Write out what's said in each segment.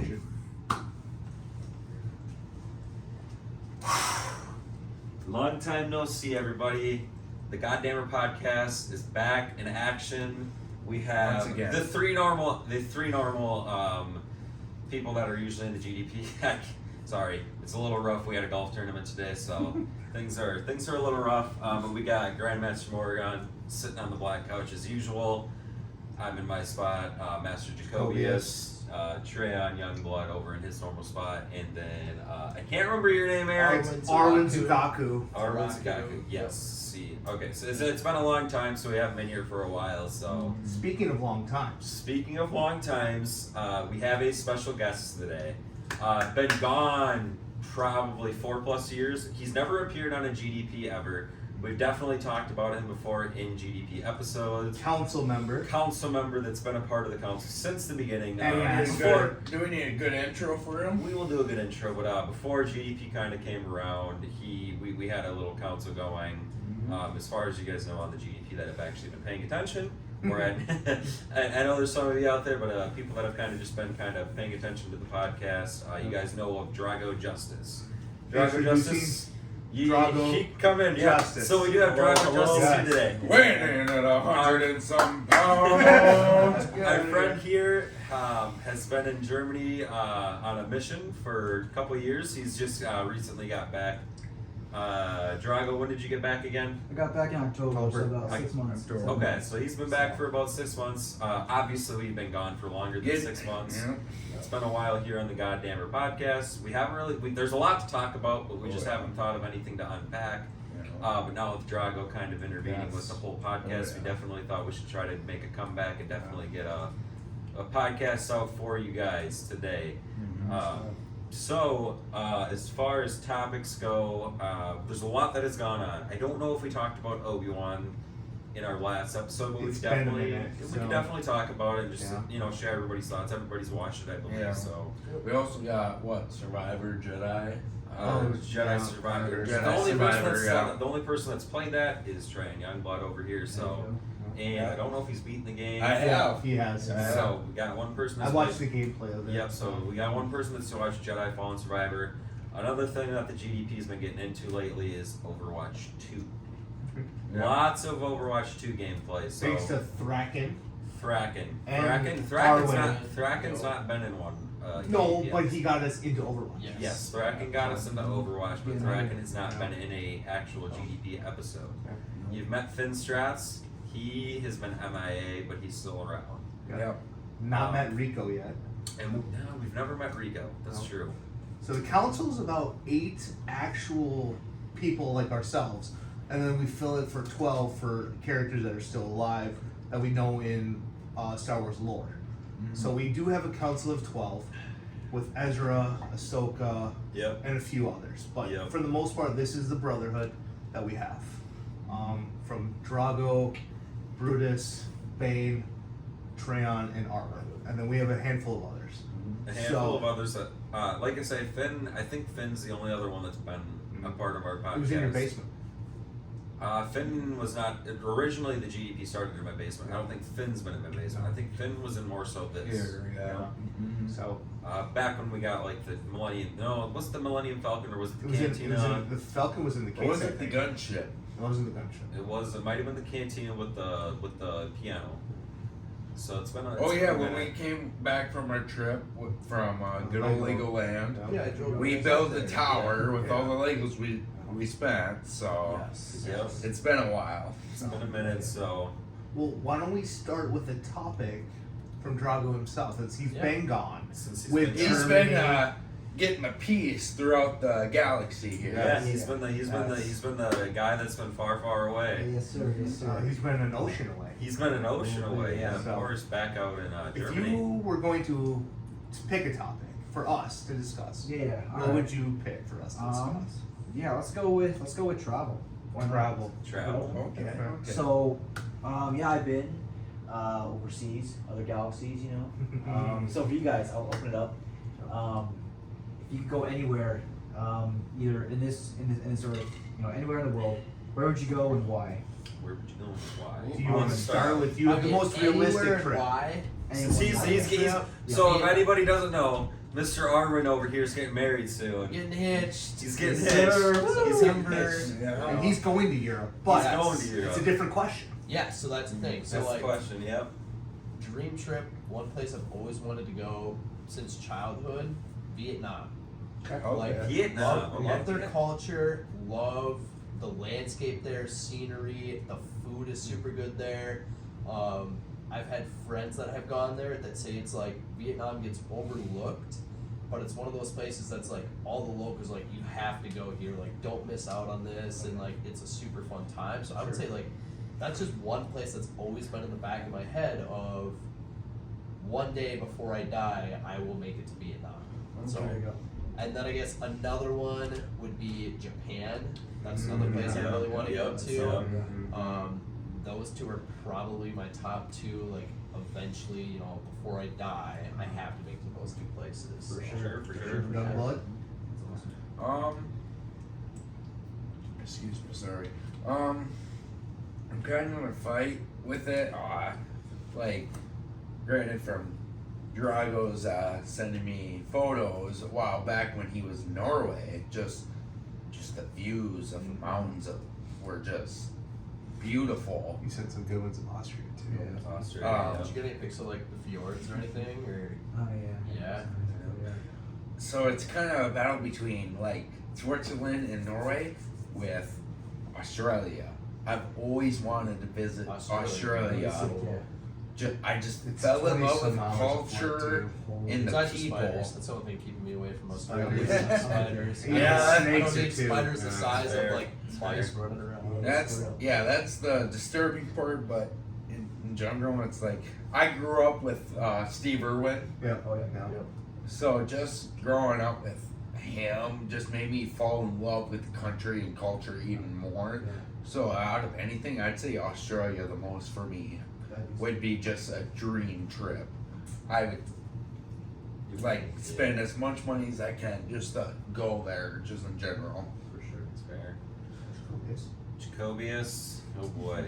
go. Long time no see, everybody. The Goddammer podcast is back in action. We have the three normal people that are usually in the GDP. Sorry, it's a little rough. We had a golf tournament today, so things are a little rough. But we got Grandmaster from Oregon sitting on the black couch as usual. I'm in my spot. Master Jacobius. Treon Youngblood over in his normal spot, and then I can't remember your name, Eric. Arlen Zugaku. Arlen Zugaku. Yes. See. Okay. So it's been a long time, so we haven't been here for a while. So Speaking of long times, we have a special guest today. Been gone probably 4+ years. He's never appeared on a GDP ever. We've definitely talked about him before in GDP episodes. council member That's been a part of the council since the beginning. Do we need a good intro for him? We will do a good intro, but before GDP kind of came around, we had a little council going. As far as you guys know on the GDP that have actually been paying attention, or I know there's some of you out there, but people that have kind of just been kind of paying attention to the podcast, you guys know of Drago Justice. Drago Justice. He come in, yeah. Justice. So we do have Drago Justice here today. Weighing in at 100 and some pounds. Our friend here has been in Germany on a mission for a couple of years. He's just recently got back. Drago, when did you get back again? I got back in October, so about 6 months. Okay, so he's been back for about 6 months. Obviously, we've been gone for longer than 6 months. Yeah. It's been a while here on the Goddammer podcast. We haven't really, there's a lot to talk about, but we just haven't thought of anything to unpack. But now with Drago kind of intervening with the whole podcast, we definitely thought we should try to make a comeback and definitely get a podcast out for you guys today. So, as far as topics go, there's a lot that has gone on. I don't know if we talked about Obi-Wan in our last episode, but we can definitely talk about it and just share everybody's thoughts. Everybody's watched it, I believe. Yeah. So we also got Survivor Jedi. Jedi Survivor. The only person that's played that is Treon Youngblood over here. So, and I don't know if he's beaten the game. I have. He has. So we got one person. I watched the gameplay of it. Yep. So we got one person that's watched Jedi Fallen Survivor. Another thing that the GDP's been getting into lately is Overwatch 2. Lots of Overwatch 2 gameplay. So Thanks to Thraken. Thraken's not been in one. No, but he got us into Overwatch. Yes, Thraken got us into Overwatch, but Thraken has not been in a actual GDP episode. You've met Finn Strats. He has been MIA, but he's still around. Yep. Not met Rico yet. And we've never met Rico. That's true. So the council's about 8 actual people like ourselves, and then we fill it for 12 for characters that are still alive that we know in Star Wars lore. So we do have a council of 12 with Ezra, Ahsoka, and a few others. But for the most part, this is the Brotherhood that we have. From Drago, Brutus, Bane, Treon, and Arlen. And then we have a handful of others. A handful of others that, like I say, Finn, I think Finn's the only other one that's been a part of our podcast. It was in your basement. Finn was not, originally the GDP started in my basement. I don't think Finn's been in my basement. I think Finn was in more so this. Here, So back when we got like the was it the Millennium Falcon or was it the Cantina? The Falcon was in the case. Or was it the gunship? It wasn't the gunship. It might have been the Cantina with the piano. So it's been when we came back from our trip from good old Legoland, we built the tower with all the Legos we spent, so it's been a while. It's been a minute, so. Well, why don't we start with a topic from Drago himself, since he's been gone. Since he's been getting a peace throughout the galaxy here. Yeah, he's been the guy that's been far, far away. Yes, sir. Yes, sir. He's been an ocean away. He's been an ocean away. Yeah, of course, back out in Germany. If you were going to pick a topic for us to discuss, what would you pick for us to discuss? Yeah, let's go with travel. Travel. Okay. So, I've been overseas, other galaxies, so for you guys, I'll open it up. If you could go anywhere, either in this earth, anywhere in the world, where would you go and why? Where would you go and why? Do you want to start with the most realistic trip? Why? So if anybody doesn't know, Mr. Arwen over here is getting married soon. Getting hitched. He's getting Yes, hitched. sir. He's December. getting hitched. And he's going to Europe, but He's going to Europe. it's a different question. Yeah, so that's the thing. So That's like the question, yep. dream trip, one place I've always wanted to go since childhood, Vietnam. Like Vietnam. love their culture, love the landscape there, scenery, the food is super good there. I've had friends that have gone there that say it's like Vietnam gets overlooked, but it's one of those places that's like all the locals like you have to go here, like don't miss out on this, and like it's a super fun time. So I would say like that's just one place that's always been in the back of my head of one day before I die, I will make it to Vietnam. So, There you go. and then I guess another one would be Japan. That's another place I really want to go to. Those two are probably my top two. Like eventually, you know, before I die, I have to make it to those two places. For sure. Young blood. Excuse me, sorry. I'm kind of in a fight with it. Like, granted, from Drago's sending me photos a while back when he was in Norway, just the views of the mountains were just beautiful. You sent some good ones in Austria too. Yeah. Australia. Did you get any pics of like the fjords or anything? Or Oh yeah. yeah. So it's kind of a battle between like Switzerland and Norway with Australia. I've always wanted to visit Australia. I just It's fell in 20 love with some the hours of culture flight, and the Besides people. spiders, that's the only thing keeping me away from Australia. Spiders. Spiders. Yeah, I snakes don't are need too. spiders the Yeah. size Fair. of like mice running around. That's the disturbing part. But in general, it's like I grew up with Steve Irwin, Yeah. Oh yeah. Yeah. so just growing up with him just made me fall in love with the country and culture even more. So out of anything, I'd say Australia the most for me would be just a dream trip. I would like spend as much money as I can just to go there, just in general. For sure, it's fair. Jacobius, oh boy.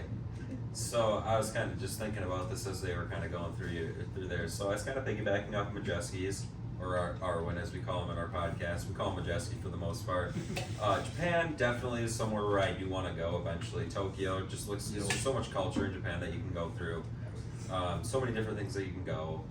So I was kind of just thinking about this as they were kind of going through there. So I was kind of piggybacking off Majeski's, or Arwen as we call him in our podcast. We call him Majeski for the most part. Japan definitely is somewhere where I do want to go eventually. Tokyo just looks, there's just so much culture in Japan that you can go through. So many different things that you can go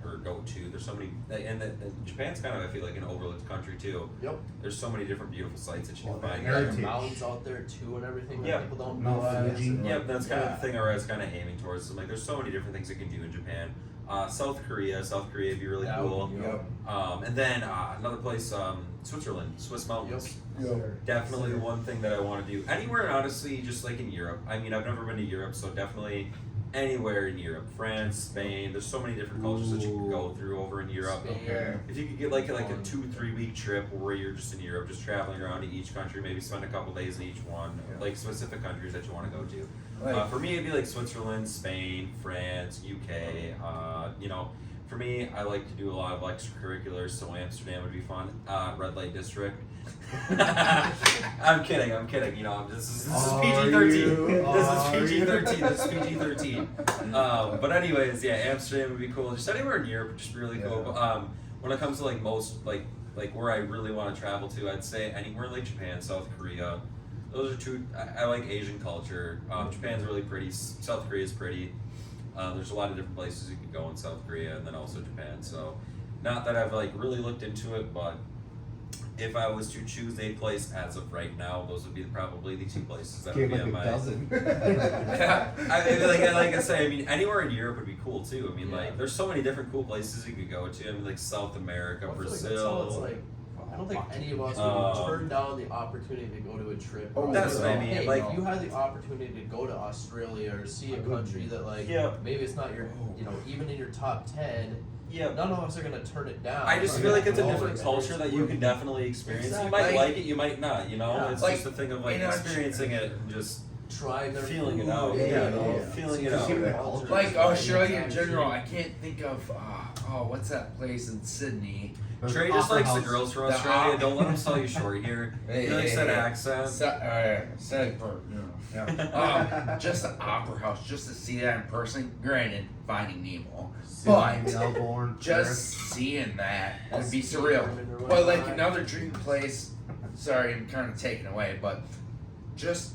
to. There's so many, and Japan's kind of, I feel like, an overlooked country too. Yep. There's so many different beautiful sites that you can find. There are Heritage. mountains out there too and everything that Yeah. people don't Mount realize. Fuji. And, Yeah, like, that's kind of the thing I was kind of aiming towards. So, like, there's so many different things you can do in Japan. South Korea would be really That would cool. be Yep. And then another place, Switzerland, Swiss mountains. Definitely one thing that I want to do. Anywhere, honestly, just like in Europe. I mean, I've never been to Europe, so definitely anywhere in Europe. France, Spain. There's so many different cultures that you can go through over in Europe. Spain. Okay. If you could get like a 2-3 week trip where you're just in Europe, just traveling around to each country, maybe spend a couple days in each one, like specific countries that you want to go to. Like, For me, it'd be like Switzerland, Spain, France, UK. For me, I like to do a lot of extracurriculars, so Amsterdam would be fun. Red Light District. I'm kidding. This is PG-13. This is PG-13. But anyways, yeah, Amsterdam would be cool. Just anywhere in Europe would just be really cool. But, when it comes to most where I really want to travel to, I'd say anywhere like Japan, South Korea. Those are two. I like Asian culture. Japan's really pretty. South Korea's pretty. There's a lot of different places you could go in South Korea and then also Japan. So, not that I've really looked into it, but if I was to choose a place as of right now, those would be probably the two places that would Gave be on like a my. dozen. like I say, anywhere in Europe would be cool too. Yeah. There's so many different cool places you could go to. South America, I feel like that's Brazil. how it's like. I don't think any of us would turn down the opportunity to go to a trip. Oh, that's what I mean, Hey, like- you had the opportunity to go to Australia or see a country that maybe it's not your, even in your top 10. Yeah. None of us are gonna turn it down. I just We're feel like gonna it's a go different and culture that you can definitely experience. You Exactly. might like it, you might not. Yeah. It's Like, just a thing of in a- experiencing it and just try their feeling it food, out. Feeling it Just out. give it that culture. like Australia in general, I can't think of what's that place in Sydney Trey just Opera likes House. the girls from The Australia. op- Don't let him sell you short here. Hey, He likes hey, that hey. accent. Just the Opera House, just to see that in person. Granted, Finding Nemo, Sydney, but Melbourne, just seeing that would That's be surreal. German or But like whatnot. another dream place. Sorry, I'm kind of taken away, but just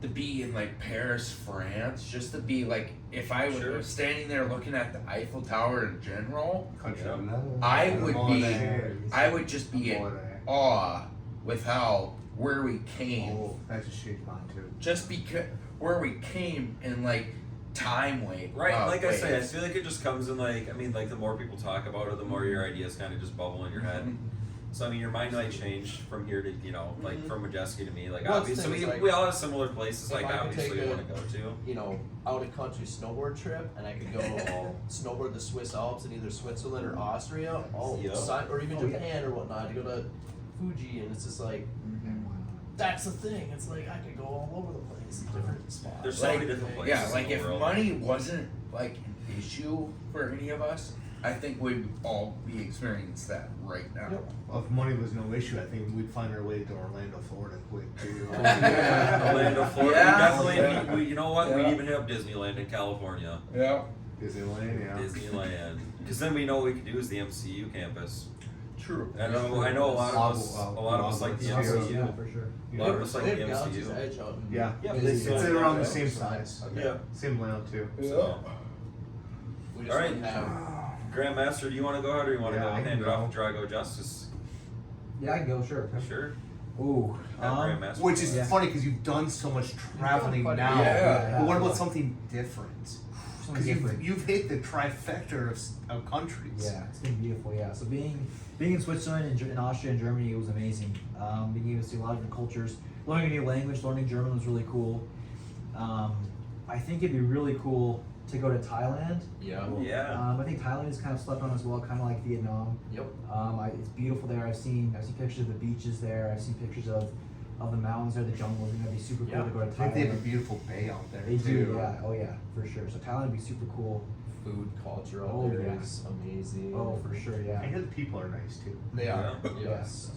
to be in like Paris, France, just to be like, if I Sure. was standing there looking at the Eiffel Tower in general, country. Yeah. I would be, There. I would just be in awe with how where we came. Oh, that just changed mine too. Just because where we came in like time wave. Right, like I say, I waves. feel like it just comes in like, I mean, like the more people talk about it, the more your ideas kind of just bubble in your head. Mhm. So I mean, your mind might change from here to, you know, like Mhm. from Majeski to me. Like Well, obviously, the thing is, like, we all have similar places if like I could obviously take we a- want to go to. You know, out of country snowboard trip, and I could go snowboard the Swiss Alps in either Switzerland or Austria, Yeah. or even Oh, yeah. Japan or whatnot, to go to Fuji, and it's just like that's the thing. It's like I could go all over the place, different spots. There's so many different places. Yeah, like in the if world. money wasn't like an issue for any of us, I think we'd all be experiencing that right now. Yep. Well, if money was no issue, I think we'd find our way to Orlando, Florida quick too. Orlando, Florida. Yeah. We definitely, we, you know what? Yeah. We even have Disneyland in California. Yeah. Disneyland, yeah. Disneyland. Because then we know what we could do is the MCU campus. True. I know a lot of us, like the Hogwarts, MCU. Yeah, for sure. A lot of us like They the have Galaxy's MCU. Edge out in Yeah, Yeah, it's Disneyland, around yeah. the same size. Yeah. Same layout too. So, We just All right. wouldn't have. Grandmaster, do you want to go out or you want to Yeah, go I can hand it go. off to Drago Justice? Yeah, I can go, sure. Sure. Ooh. Have Grandmaster. Which is Yeah. funny because you've done so much traveling quite a now. bit. Yeah. But what about something different? Something Because different. you've hit the trifecta of countries. Yeah, it's been beautiful. Yeah, so being in Switzerland and in Austria and Germany, it was amazing. Being able to see a lot of different cultures, learning a new language, learning German was really cool. I think it'd be really cool to go to Thailand. Yeah. Yeah. I think Thailand is kind of slept on as well, kind of like Vietnam. Yep. It's beautiful there. I've seen pictures of the beaches there. I've seen pictures of the mountains there, the jungle. It's gonna be super cool Yeah. to go to I think they have a Thailand. beautiful bay out there. They too. do, yeah. Oh yeah, for sure. So Thailand would be super cool. Food culture out Oh, there yeah. is amazing. Oh, for sure, I yeah. hear the people are nice too. They are. Yeah. Yes.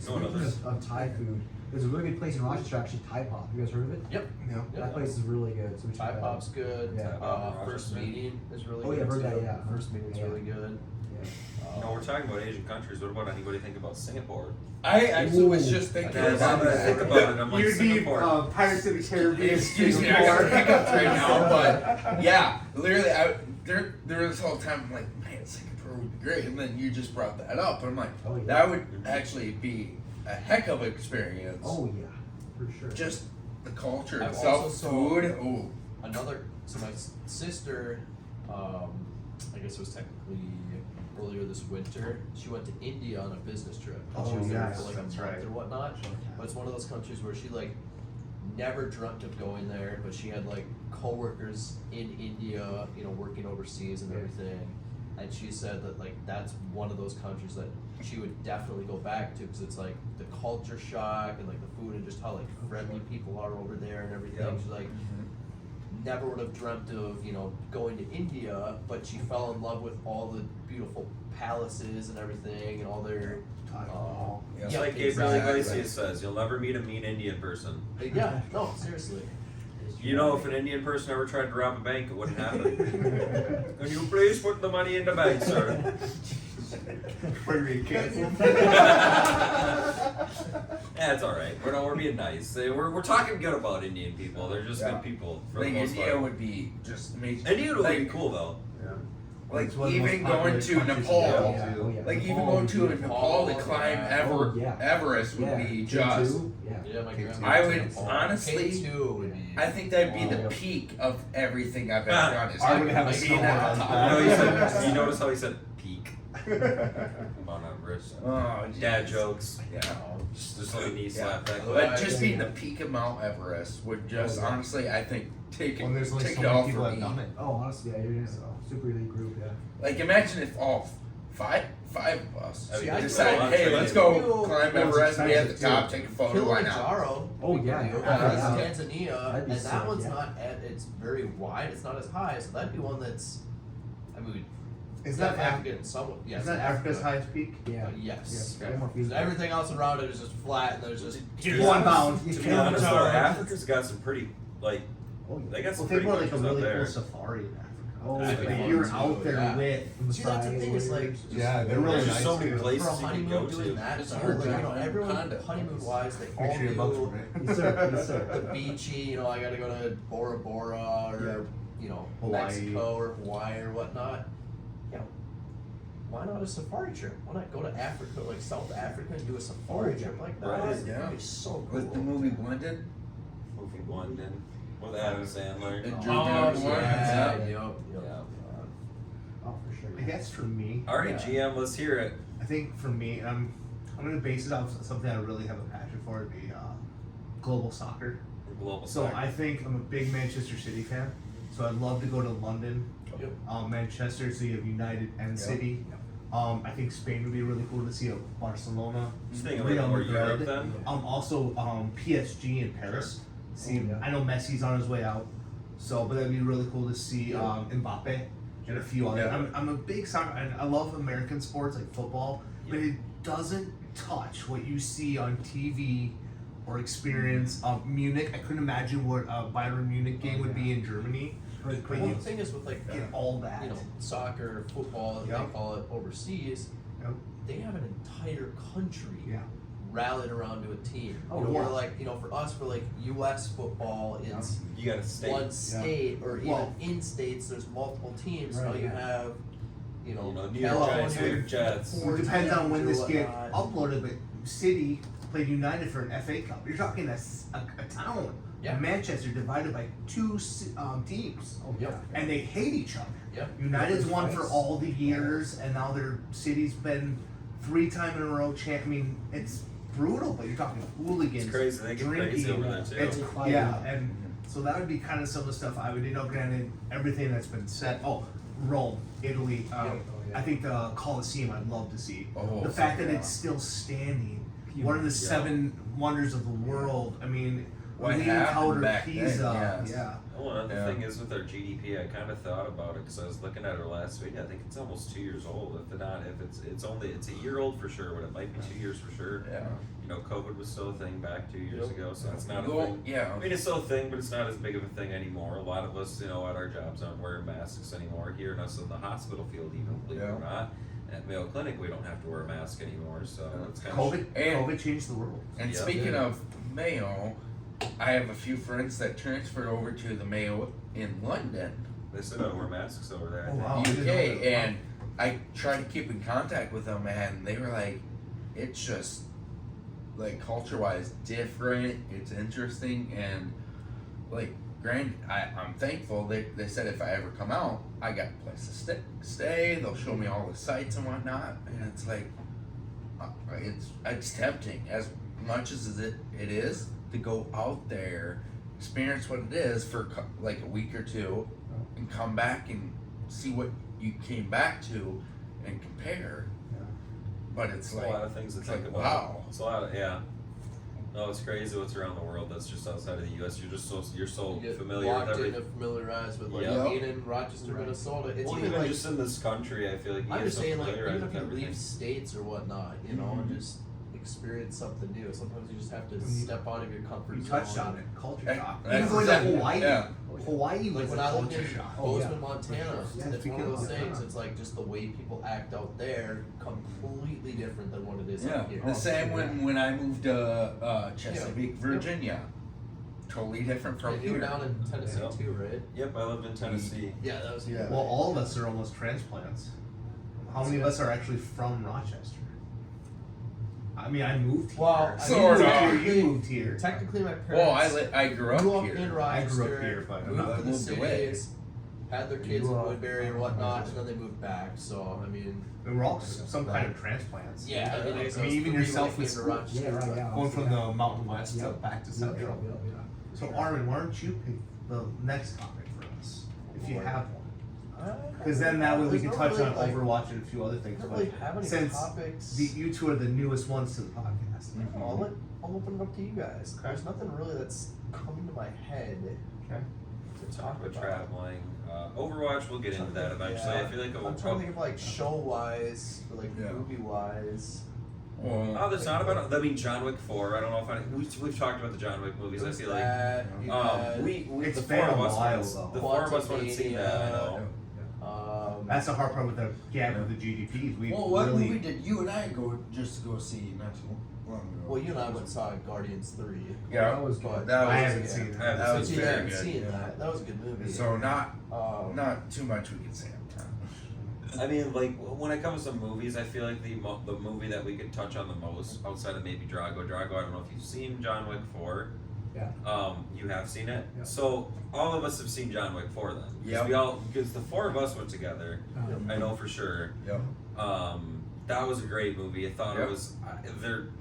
No one Speaking others. of Thai food, there's a really good place in Rochester, actually, Thai Pop. You guys heard of it? Yep. Yeah. Yeah. That place is really good. So we Thai check that pop's out. good. Yeah. Thai pop in First Rochester. meeting is really Oh, good. yeah, I've heard that, too. yeah. First meeting's Yeah. really good. Yeah. You know, we're talking about Asian countries. What about anybody think about Singapore? I actually was just thinking Yeah, about now that I think that. about it, I'm like, You'd be Singapore. Pirates of the Caribbean. Excuse me, I got hiccups right now, but yeah, literally, there this whole time I'm like, man, Singapore would be great, and then you just brought that up, and I'm like, Oh, yeah. that would actually be a heck of an experience. Oh, yeah, for sure. Just the culture I've itself, also saw- food. Oh, So my sister, I guess it was technically earlier this winter, she went to India on a business trip. And she Oh, was there yes, for like a that's month right. or whatnot. But it's one of those countries where she like never dreamt of going there, but she had like coworkers in India, you know, working overseas and Yeah. everything. And she said that like that's one of those countries that she would definitely go back to because it's like the culture shock and like the food and just how like friendly people are over there and everything. Yep. She's like never would have dreamt of, you know, going to India, but she fell in love with all the beautiful palaces and everything and all their It's yeah, like Gabriel exactly. Iglesias says, you'll never meet a mean Indian person. Yeah, no, seriously. You know, if an Indian person ever tried to rob a bank, it wouldn't happen. Can you please put the money in the bank, sir? Where you canceled. Yeah, it's all right. We're being nice. We're talking good about Indian people. They're just Yeah. good people I for the think most India part. would be just amazing. India would like, be cool though. Like It's one of the most even popular going to countries Nepal. to go Yeah, to. oh, yeah. Like even Nepal going would to be Nepal to Nepal, climb yeah. Oh, yeah. Everest would Yeah, be K2, just. yeah. Yeah, my K2. grandma. I went would to Nepal. honestly- K2 would be. I think that'd be Oh, the yeah. peak of everything I've ever Ah, done. Is I would have a being snowboard at on the top. top. You know, you notice how he said peak on Everest. Oh, Dad jeez. jokes. Yeah. Just let a knee Yeah. slap that quick. But just being the peak of Mount Everest would just honestly, I think, take When there's only take so it many off people for that me. have done it. Oh, honestly, yeah, you're in a super elite group, yeah. Like imagine if all five of us I mean, I decide, could- hey, let's go climb Well, it's Everest, be at the expensive, top, too. take a photo, why not? Kilimanjaro. Oh, we could yeah, do. yeah. That's Yeah. Tanzania, That'd be and that sick, one's yeah. not. It's very wide. It's not as high, so that'd be one that's. I mean, Is that African? Somewhat. Yes. Is that Africa's highest peak? Yeah. Yes. Yeah, more Because everything else around it is just flat, and there's just To One bound. To be honest, though, Africa's got some pretty like Oh, they got some Well, pretty they were like a countries out really there. cool safari in Africa. Oh, That'd be like fun you're too, out there yeah. with. See, that's the thing, is like, Yeah, they're really There's nice. just so many too. places for a you can honeymoon go doing to. that, It's it's hard, like, like, you know, everyone condo. honeymoon wise, they Make all sure your bucks do were right. Yes, sir. Yes, the sir. beachy, you know, I gotta go to Bora Bora or you know, Hawaii. Mexico or Hawaii or whatnot. You know, why not a safari trip? Why not go to Africa, like South Africa, and do a safari Oh, yeah. trip like that? Right, yeah. That'd be so cool. With the movie Blended, Movie London with Adam Sandler. And Oh, Drew yeah, Barrymore. yeah, Yeah. yep. Oh, for sure. I guess for me, All right, Yeah. GM, let's hear it. I think for me, I'm gonna base it off something I really have a passion for. It'd be global soccer. Global So soccer. I think I'm a big Manchester City fan. So I'd love to go to London, Yep. Manchester. So you have United and Yep. City. I think Spain would be really cool to see a Barcelona. Staying a Real little more Madrid. Europe then. Also PSG in Paris. See, Oh, yeah. I know Messi's on his way out, so but that'd be really cool to see Mbappe and a few others. Yeah. I'm a big soccer, and I love American sports like football, but it doesn't touch what you see on TV or experience. Munich, I couldn't imagine what a Bayern Munich game would be in Germany. But Well, you the thing is with like get all that. you know, soccer, football, as Yep. they call it overseas, Yep. they have an entire country Yeah. rallied around to a team. Oh, you know, yeah. we're like, you know, for us, for like U.S. football, it's You got to stay. one state, or even Well- in states, there's multiple teams. Right, now you yeah. have, you know, New York Giants, New California, York Jets. It depends on when this get whatnot. uploaded, but City played United for an FA Cup. You're talking a town. Yeah. Manchester divided by two teams. Oh, Yep. And they hate each other. Yep. United's won for Fights. all the years, and now their City's been 3 times in a row champ. I mean, it's brutal, but you're talking hooligans. It's crazy. They get crazy drinking. over there too. It's, Fighting. yeah, and so that would be kind of some of the stuff I would, granted, everything that's been said. Oh, Rome, Italy. Yeah. I think the Colosseum I'd love to see. Oh, The fact that yeah. it's still standing. One of the 7 wonders of the world. I mean, What leaning happened tower back Pisa. then, yes. Yeah. Oh, another Yeah. thing is with our GDP, I kind of thought about it because I was looking at it last week. I think it's almost 2 years old. If it's a year old for sure, but it might be 2 years for sure. Yeah. You know, COVID was still a thing back 2 years Yep. ago, so it's not a Well, thing. yeah. I mean, it's still a thing, but it's not as big of a thing anymore. A lot of us, at our jobs aren't wearing masks anymore. Here and us in the hospital field, even believe it or Yeah. not, at Mayo Clinic, we don't have to wear a mask anymore. So it's kind COVID, And- COVID changed the world. And Yeah. speaking of Mayo, I have a few friends that transferred over to the Mayo in London, They still gotta wear masks over there. I Oh, think. wow. I didn't know UK, that. and I tried to keep in contact with them, and they were like, it's just like culture-wise different. It's interesting, and like, I'm thankful. They said if I ever come out, I got a place to stay. They'll show me all the sites and whatnot, and it's like, it's tempting as much as it is to go out there, experience what it is for like a week or two, and come back and see what you came back to and compare. But it's It's like, a lot of things to it's think like, about. wow. It's a lot of No, it's crazy what's around the world that's just outside of the U.S. You're so You get familiar with locked in everything. and familiarized with like Yeah. being in Rochester, Right. Minnesota. It's Well, even even like just in this country, I feel like you I'm get just so saying, like, familiarized even if with you everything. leave states or whatnot, you know, and just experience something new. Sometimes you just have to step out of your comfort You zone. touched on it. Culture That- shock. that's Even going to exactly- Hawaii. yeah. Hawaii Like was when a I lived culture in shock. Bozeman, Montana, Yeah, it's one speaking of those of that. things. It's like just the way people act out there, completely different than what it is Yeah, out here. the same when I moved to Chesapeake, Yep. Virginia. Totally different from And you were here. down in Tennessee Yep. too, right? Yep, I lived in Tennessee. Yeah, that was Well, all of us are almost transplants. How many of us are actually from Rochester? I mean, I moved here. Well, I Sort You of. moved here, you moved here. Technically, my Well, parents I grew up grew up here. in I Rochester, grew up here, but moved to the moved away. cities, had their kids You, in Woodbury or from whatnot, Rochester. and then they moved back. So I mean, We were all some kind of transplants. yeah, I mean, I mean, even yourself with with Rochester. Yeah, right, yeah. Going from the Mountain West to Yep. back to Yeah, Central. yeah, yeah. So Armin, why don't you pick the next topic for us, if you have one? Because then that way we can touch on Overwatch and a few other I things. don't But really have any since topics. you two are the newest ones to the podcast. I'll open it up to you guys. There's nothing really that's coming to my head. Okay. to Talk talk about about. traveling. Overwatch, we'll get into that eventually. Yeah. I feel like I'm trying to think of like show wise, or like Yeah. movie wise. Well, Oh, there's not about. I mean, John Wick 4. I don't know if we've talked about the John Wick movies. I feel like we It's the been four a of us while, wouldn't- though. the four of us wouldn't see that. I know. That's the hard part with the gap of the GDPs. We Well, what really movie did you and I go see not too long ago? Well, you and I went and saw Guardians 3. Yeah, that was but good. that was, I haven't seen it. I that was So you very haven't good. seen that. That was a good movie. So not Um, too much we can say on time. I mean, like when it comes to movies, I feel like the movie that we could touch on the most outside of maybe Drago. I don't know if you've seen John Wick 4. Yeah. You have seen it. Yeah. So all of us have seen John Wick 4 then. Yep. Because the four of us went together. I know for sure. Yep. That was a great movie. I thought Yep. it was.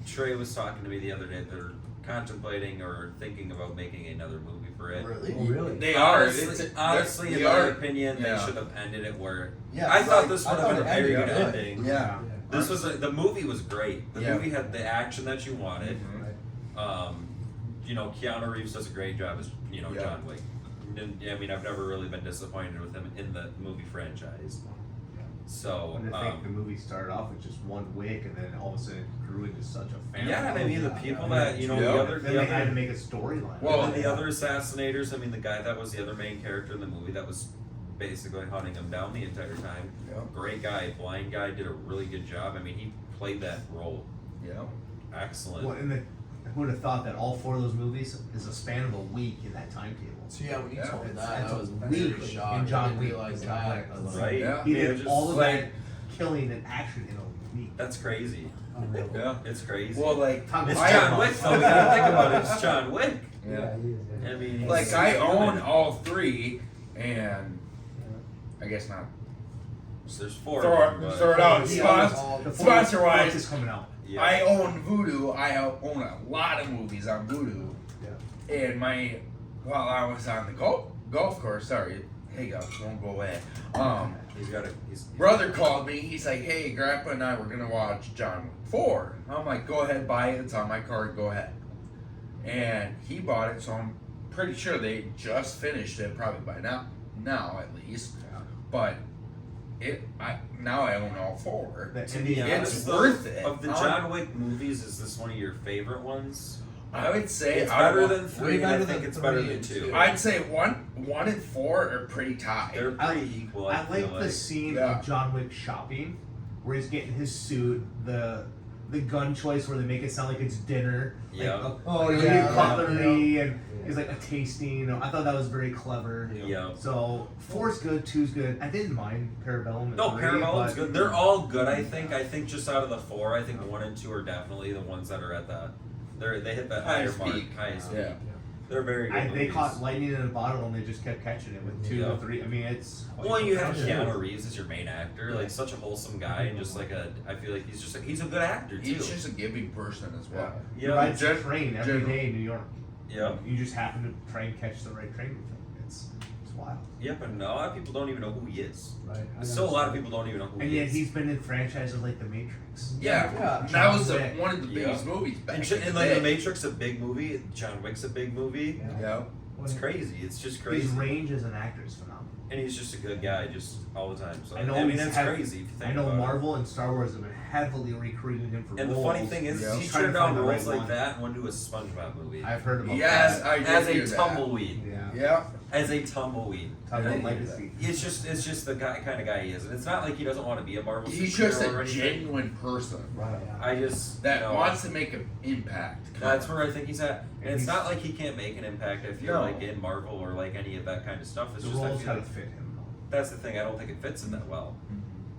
Trey was talking to me the other day. They're contemplating or thinking about making another movie for it. Really? Oh, really? They are. Honestly, in they my are. opinion, Yeah. they should have ended it where. Yeah, I thought like, this I would have thought been a it very ended good good. ending. Yeah. This was the movie was great. The Yeah. movie had the action that you wanted. Mhm. Keanu Reeves does a great job as Yeah. John Wick. And, I mean, I've never really been disappointed with him in the movie franchise. So When I think the movie started off with just one wick, and then all of a sudden it grew into such a family. yeah, and I mean the people that Yeah. the Then they had to other make a storyline. Well, and then the other assassinators. I mean, the guy that was the other main character in the movie that was basically hunting him down the entire time. Yeah. Great guy, blind guy, did a really good job. I mean, he played that role Yeah. excellent. Well, who would have thought that all four of those movies is a span of a week in that timetable? So yeah, when you Yeah. told me It's- that, it's I a was week very in shocked. I John didn't Wick. realize John that. Wick. I was Right? Yeah. He Yeah, did just all of like- that killing and action in a week. That's crazy. Unreal. Yeah. It's crazy. Well, like Tom it's I- John Wick though. You gotta think about it. It's John Wick. Yeah. he is. Yeah. I mean, Like he's I own human. all three, and I guess not. So there's four. Throw of it- them, but- throw it out. Yeah, Sponsor- all- The Sponsor fourth wise, is coming out. Yeah. I own Voodoo. I own a lot of movies on Voodoo. Yeah. And while I was on the golf course, sorry, hey guys, won't go away. He's got a. He's Brother called me. He's like, "Hey, Grandpa and I were gonna watch John Wick 4." I'm like, "Go ahead, buy it. It's on my card. Go ahead." And he bought it, so I'm pretty sure they just finished it, probably by now at least. Yeah. But now I own all four. The To Indian- be honest, It's though, worth it. Of the John Wick movies, is this one of your favorite ones? I would say It's out of better all- than three, and I better think than it's better three than and two. two. I'd say one and four are pretty tied. They're pretty equal. I I feel like the scene Yeah. of John Wick shopping, where he's getting his suit, the gun choice where they make it sound like it's dinner. Yeah. Like, Oh, like yeah, cutlery and it's like a tasting. I thought that was very clever. Yeah. So 4's good, 2's good. I didn't mind Parabellum. and No, 3, Paramount's but- good. They're all good. I think just out of the four, I think 1 and 2 are definitely the ones that are at that. They hit that Highest higher mark, peak. highest Yeah. peak. They're very good. They movies. caught lightning in a bottle and they just kept catching it with 2 Yeah. and 3. I mean, it's. Well, you have Yeah. Keanu Reeves as your main actor, like such a wholesome guy, and just like I feel like he's a good actor too. He's just a giving person as well. He Yeah. rides the Gen- train every general- day in New York. Yeah. You just happen to try and catch the right train with him. It's wild. Yep, and a lot of people don't even know who he is. Right. Still, a lot of people don't even know who And he yet is. he's been in franchises like The Matrix. Yeah, Yeah. that was John Wick. one of the Yeah. biggest movies back And, in the like day. The Matrix, a big movie. John Wick's a big movie. Yeah. It's crazy. It's just His crazy. range as an actor is phenomenal. And he's just a good guy, just all the time. So I know I mean, he's that's had- crazy if you think I know about it. Marvel and Star Wars have been heavily recruiting him for And the roles. funny thing is, Yeah. he He's trying to turned down find the roles right like one. that and wanted to do a SpongeBob movie. I've heard about Yes, that. I did as hear a that. tumbleweed. Yeah. Yeah. As a tumbleweed. Tumbleweed And legacy. It's just the kind of guy he is, and it's not like he doesn't want to be a Marvel He's superhero just or a anything. genuine person Right. I just that you know, wants to make an impact. That's where I think he's at, and it's He's- not like he can't make an impact. I feel No. like in Marvel or like any of that kind of stuff. It's The just I roles feel gotta like fit him though. that's the thing. I don't think it fits in that well.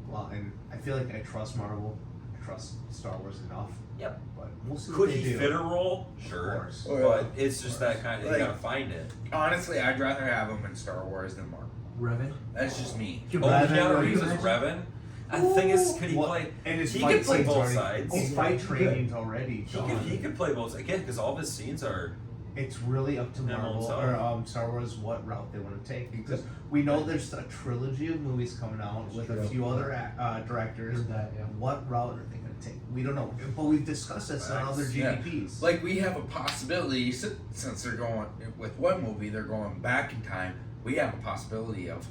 Well, and I feel like I trust Marvel. I trust Star Wars enough. Yep. But we'll see Could what they he do. fit a role? Of Sure. course. Oh, yeah. But it's just that kind of Like- you gotta find it. Honestly, I'd rather have him in Star Wars than Marvel. Revan. That's just me. Oh, Revan, Keanu what do Reeves you is imagine? Revan. The thing is, could he Well, play? And his He fight could play scenes both already- sides. His Oh, fight yeah. training's already He done. could play both again because all of his scenes are. It's really up to Him Marvel himself. or Star Wars what route they want to take because we know there's a trilogy of movies coming out with a few other directors. Heard that, yeah. What route are they going to take? We don't know, but we've discussed this on other Yeah. GDPs. Like we have a possibility since they're going with one movie, they're going back in time. we have a possibility of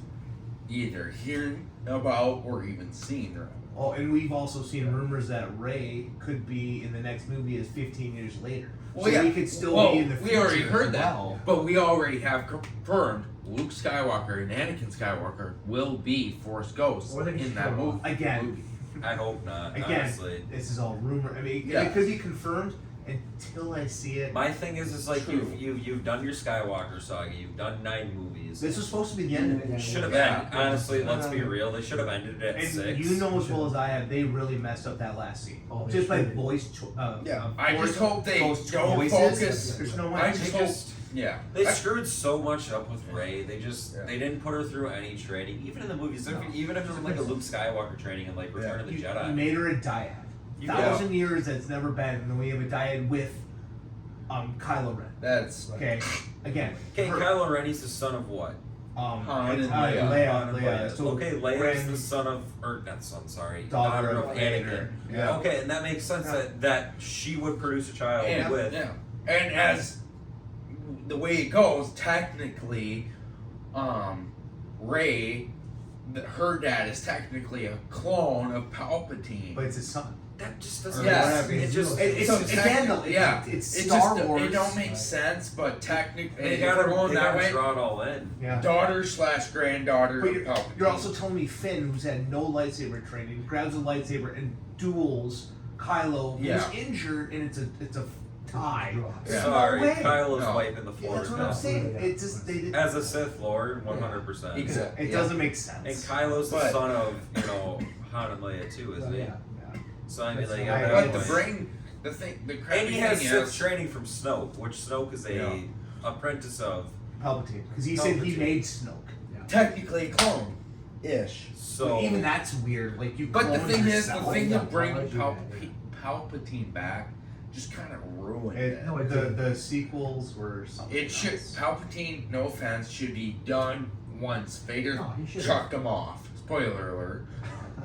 either hearing about or even seeing her. Oh, and we've also seen rumors that Rey could be in the next movie as 15 years later. Well, so yeah. he could still Well, be in the future. we already heard as that, well. but we already have confirmed Luke Skywalker and Anakin Skywalker will be Force Ghosts Or they can in show that off. movie. Again, I hope not. again, Honestly, this is all rumor. I mean, Yeah. it could be confirmed until I see it. my thing is like True. you've done your Skywalker saga. You've done 9 movies. This was supposed to be the end of it. Should have Yeah. ended. Honestly, let's be real. They should have ended it at And 6. you know as well as I have, they really messed up that last scene. Oh, they just by should. voice. Yeah. I just hope they those don't voices. focus. There's no way. I just They hope. just- Yeah. They I- screwed so much up with Rey. They just Yeah. they didn't put her through any training, even in the movies. Even if it was like a Luke Skywalker training and like Return of the You Jedi. made her a dyad. You 1,000 years that's never been, and then we have a dyad with Kylo Ren. That's Okay, again. Okay, her- Kylo Ren, he's the son of what? Han and it's, Leia. Leia. So okay, Leia's Ren- the son of, or not son, sorry, Daughter daughter of of Anakin. Anakin. Yeah. Okay, and that makes sense Yeah. that she would produce a child and, with. yeah. And as the way it goes, technically, Rey, her dad is technically a clone of Palpatine. But it's his son. That just doesn't Yes. make sense. It just It's So again though. yeah, It's it Star just, Wars. It don't make sense, but technically, they if we're gotta, going they that gotta way, draw it all in. Yeah. daughter/granddaughter But of Palpatine. you're also telling me Finn, who's had no lightsaber training, grabs a lightsaber and duels Kylo, who's Yeah. injured, and it's a tie. Yeah. Sorry, No way. Kylo's No. wiping the Yeah, floor. that's what I'm saying. It just they As a Sith Lord, 100%. Exactly. it Yeah. doesn't make And sense. Kylo's the But- son of, Han and Leia too, isn't he? So I mean, That's like, right. at But that the point- the and crappy he has thing Sith is, training from Snoke, which Snoke is a Yeah. apprentice of. Palpatine, because he said he Palpatine. made Snoke. technically a clone. Ish. So Even that's weird. Like you. But the clone thing is, the yourself. thing Yeah, of bringing why would you do Palpatine back just kind of ruined It, it. No, it the didn't. the sequels were something. It should else. Palpatine, no offense, should be done once Vader No, he should've. chucked him off. Spoiler alert.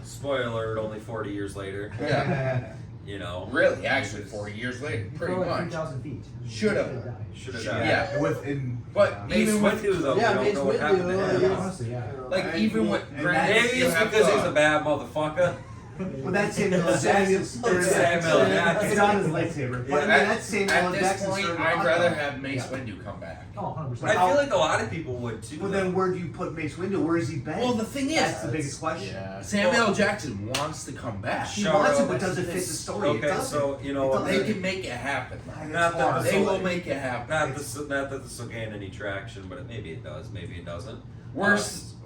spoiler alert, only 40 years later. Yeah. You know, Really, actually, 40 years later, He pretty fell like much. 3,000 feet. Should've. died. should have Yeah. died. Yeah. With in. But Mace even with Windu though, Yeah, we Mace don't know what Windu, happened to Yeah, him. honestly, yeah. like And even well, with and Granted, Maybe you it's have because to- he's a bad motherfucker. Well, that's Samuel L. Samuel L. Jackson. It's on his lightsaber. But I mean, At- that's Samuel L. At this Jackson point, serving I'd hot rather dog. have Mace Yeah. Windu come back. Oh, 100%. But I feel like a lot of people would too. Well, though. then where do you put Mace Windu? Where has he been? Well, the thing is, that's the biggest question. Yeah. Samuel L. Jackson wants to come back. He Shout wants out. it, but does it fit the story? It Okay, doesn't. so you know what? It They can make it happen. Not that They So- will make it happen. Not that this will gain any traction, but maybe it does. Maybe it doesn't.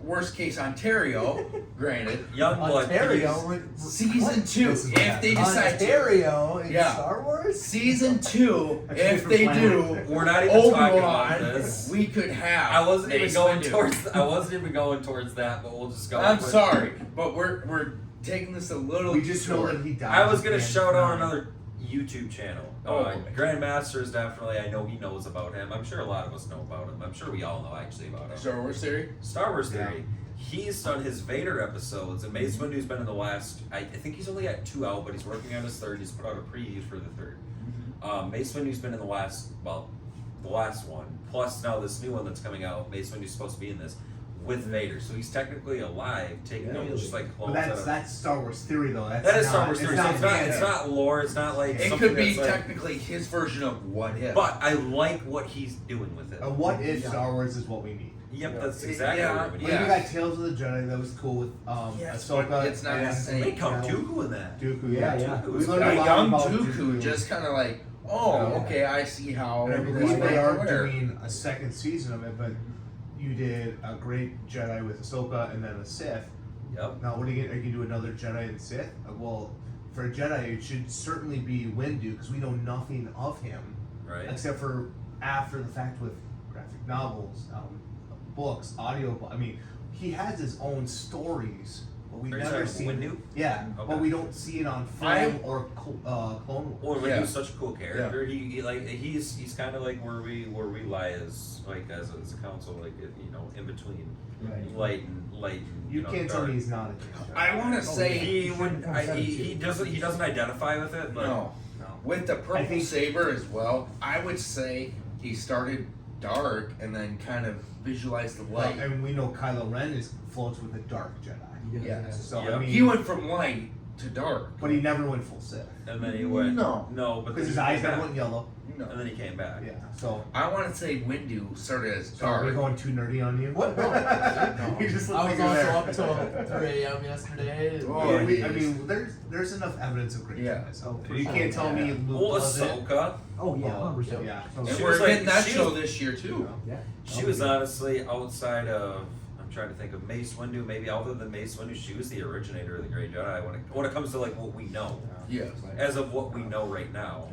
Worst case, Ontario. Granted, Youngblood. Ontario. season 2. This is If bad. they decide to. Ontario in Yeah. Star Wars. Season 2. That's a If different they planet. do, We're not even talking about Obi-Wan, this. we could have. I wasn't even Mace going Windu. towards. I wasn't even going towards that, but we'll just go. I'm with- sorry, but we're taking this a little. We just know short. that he died. I was gonna at shout out 9. another YouTube channel. Oh, okay. Grandmaster is definitely. I know he knows about him. I'm sure a lot of us know about him. I'm sure we all know actually about him. Star Wars theory. Star Wars Yeah. Theory. He's done his Vader episodes, and Mace Windu's been in the last. I think he's only got 2 out, but he's working on his 3rd. He's put out a preview for the 3rd. Mace Windu's been in the last one. Plus now this new one that's coming out. Mace Windu's supposed to be in this with Vader, so he's technically alive, taking Yeah, over just like But clone. that's Star Wars theory though. That's That is not, Star Wars Theory. So it's not. canon. It's not lore. It's not like. It something could be that's like- technically his version of what if. But I like what he's doing with it. A what if Yeah. Star Wars is what we need. Yep, that's Yeah. exactly Yeah. what we Well, need. you got Tales of the Jedi that was cool with Yes, Ahsoka. but it's not the and same. They count you know, Dooku in that. Dooku, Yeah, yeah. yeah. We A learned a a lot young about Dooku just kind of like, oh, Yeah. okay, I see how. And I everything's believe they going are where. doing a 2nd season of it, but you did a great Jedi with Ahsoka and then a Sith. Yep. Now, what are you gonna do? Another Jedi and Sith? Well, for a Jedi, it should certainly be Windu because we know nothing of him Right. except for after the fact with graphic novels, books, audio. I mean, he has his own stories, but we've Are you never talking seen. Windu? Yeah, Okay. but we don't see it on film I- or Clone Wars. Well, Yeah. Windu's such a cool character. He like he's kind of like where we lie as a council, like in between Right. light and You can't tell dark. me he's not a Jedi. I want to say He wouldn't. He doesn't identify with it. But no. No. With the I purple think- saber as well, I would say he started dark and then kind of visualize the light. And we know Kylo Ren floats with a dark Jedi. Yeah. So Yep. I mean, He went from light to dark. but he never went full Sith And then he went. No. but because his then he eyes came never back. went yellow. No. And then he came back. Yeah. So. I want to say Windu started as So are we dark. going too nerdy on you? What? No. You just look I like was you're also there. up till 3 a.m. yesterday. Oh, Yeah, I yes. mean, there's enough evidence of great Yeah. Jedi. Oh, for you sure. can't tell me Luke Well, wasn't. Ahsoka. Oh yeah, Oh, 100%. yeah. And She we're was like- getting that she show was- this year too. Yeah. She was honestly outside of. I'm trying to think of Mace Windu. Maybe other than Mace Windu, she was the originator of the Great Jedi. When it comes to like what we know, Yeah. as of what we know right now.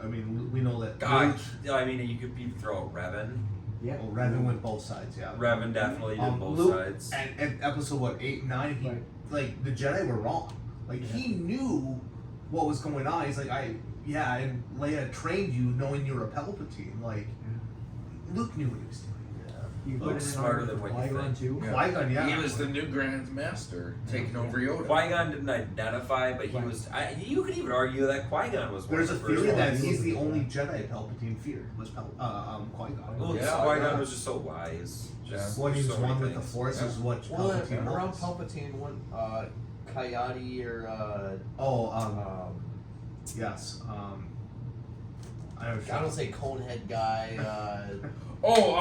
I mean, we know that. God, Luke, I mean, you could even throw out Revan. Yeah. well, Revan went both sides. Yeah. Revan definitely did both Luke, sides. At episode 8 and 9, he like the Jedi were wrong. Like he knew what was going on. He's like, and Leia trained you knowing you were a Palpatine. Like Luke knew what he was doing. You Luke's put it in smarter on than what you Qui-Gon think. too. Yeah. Qui-Gon, yeah. He was the new Grand Master taking over Yoda. Qui-Gon didn't identify, but he was. You could even argue that Qui-Gon was one There's a of the first theory that ones. he's the only Jedi Palpatine feared was Qui-Gon. Well, Yeah, Qui-Gon yeah. was just so wise. Just What he was so many one with the things. Force Yeah. is what Well, Palpatine around was. Palpatine, one Coyote or Yes. I I don't say conehead guy. Oh,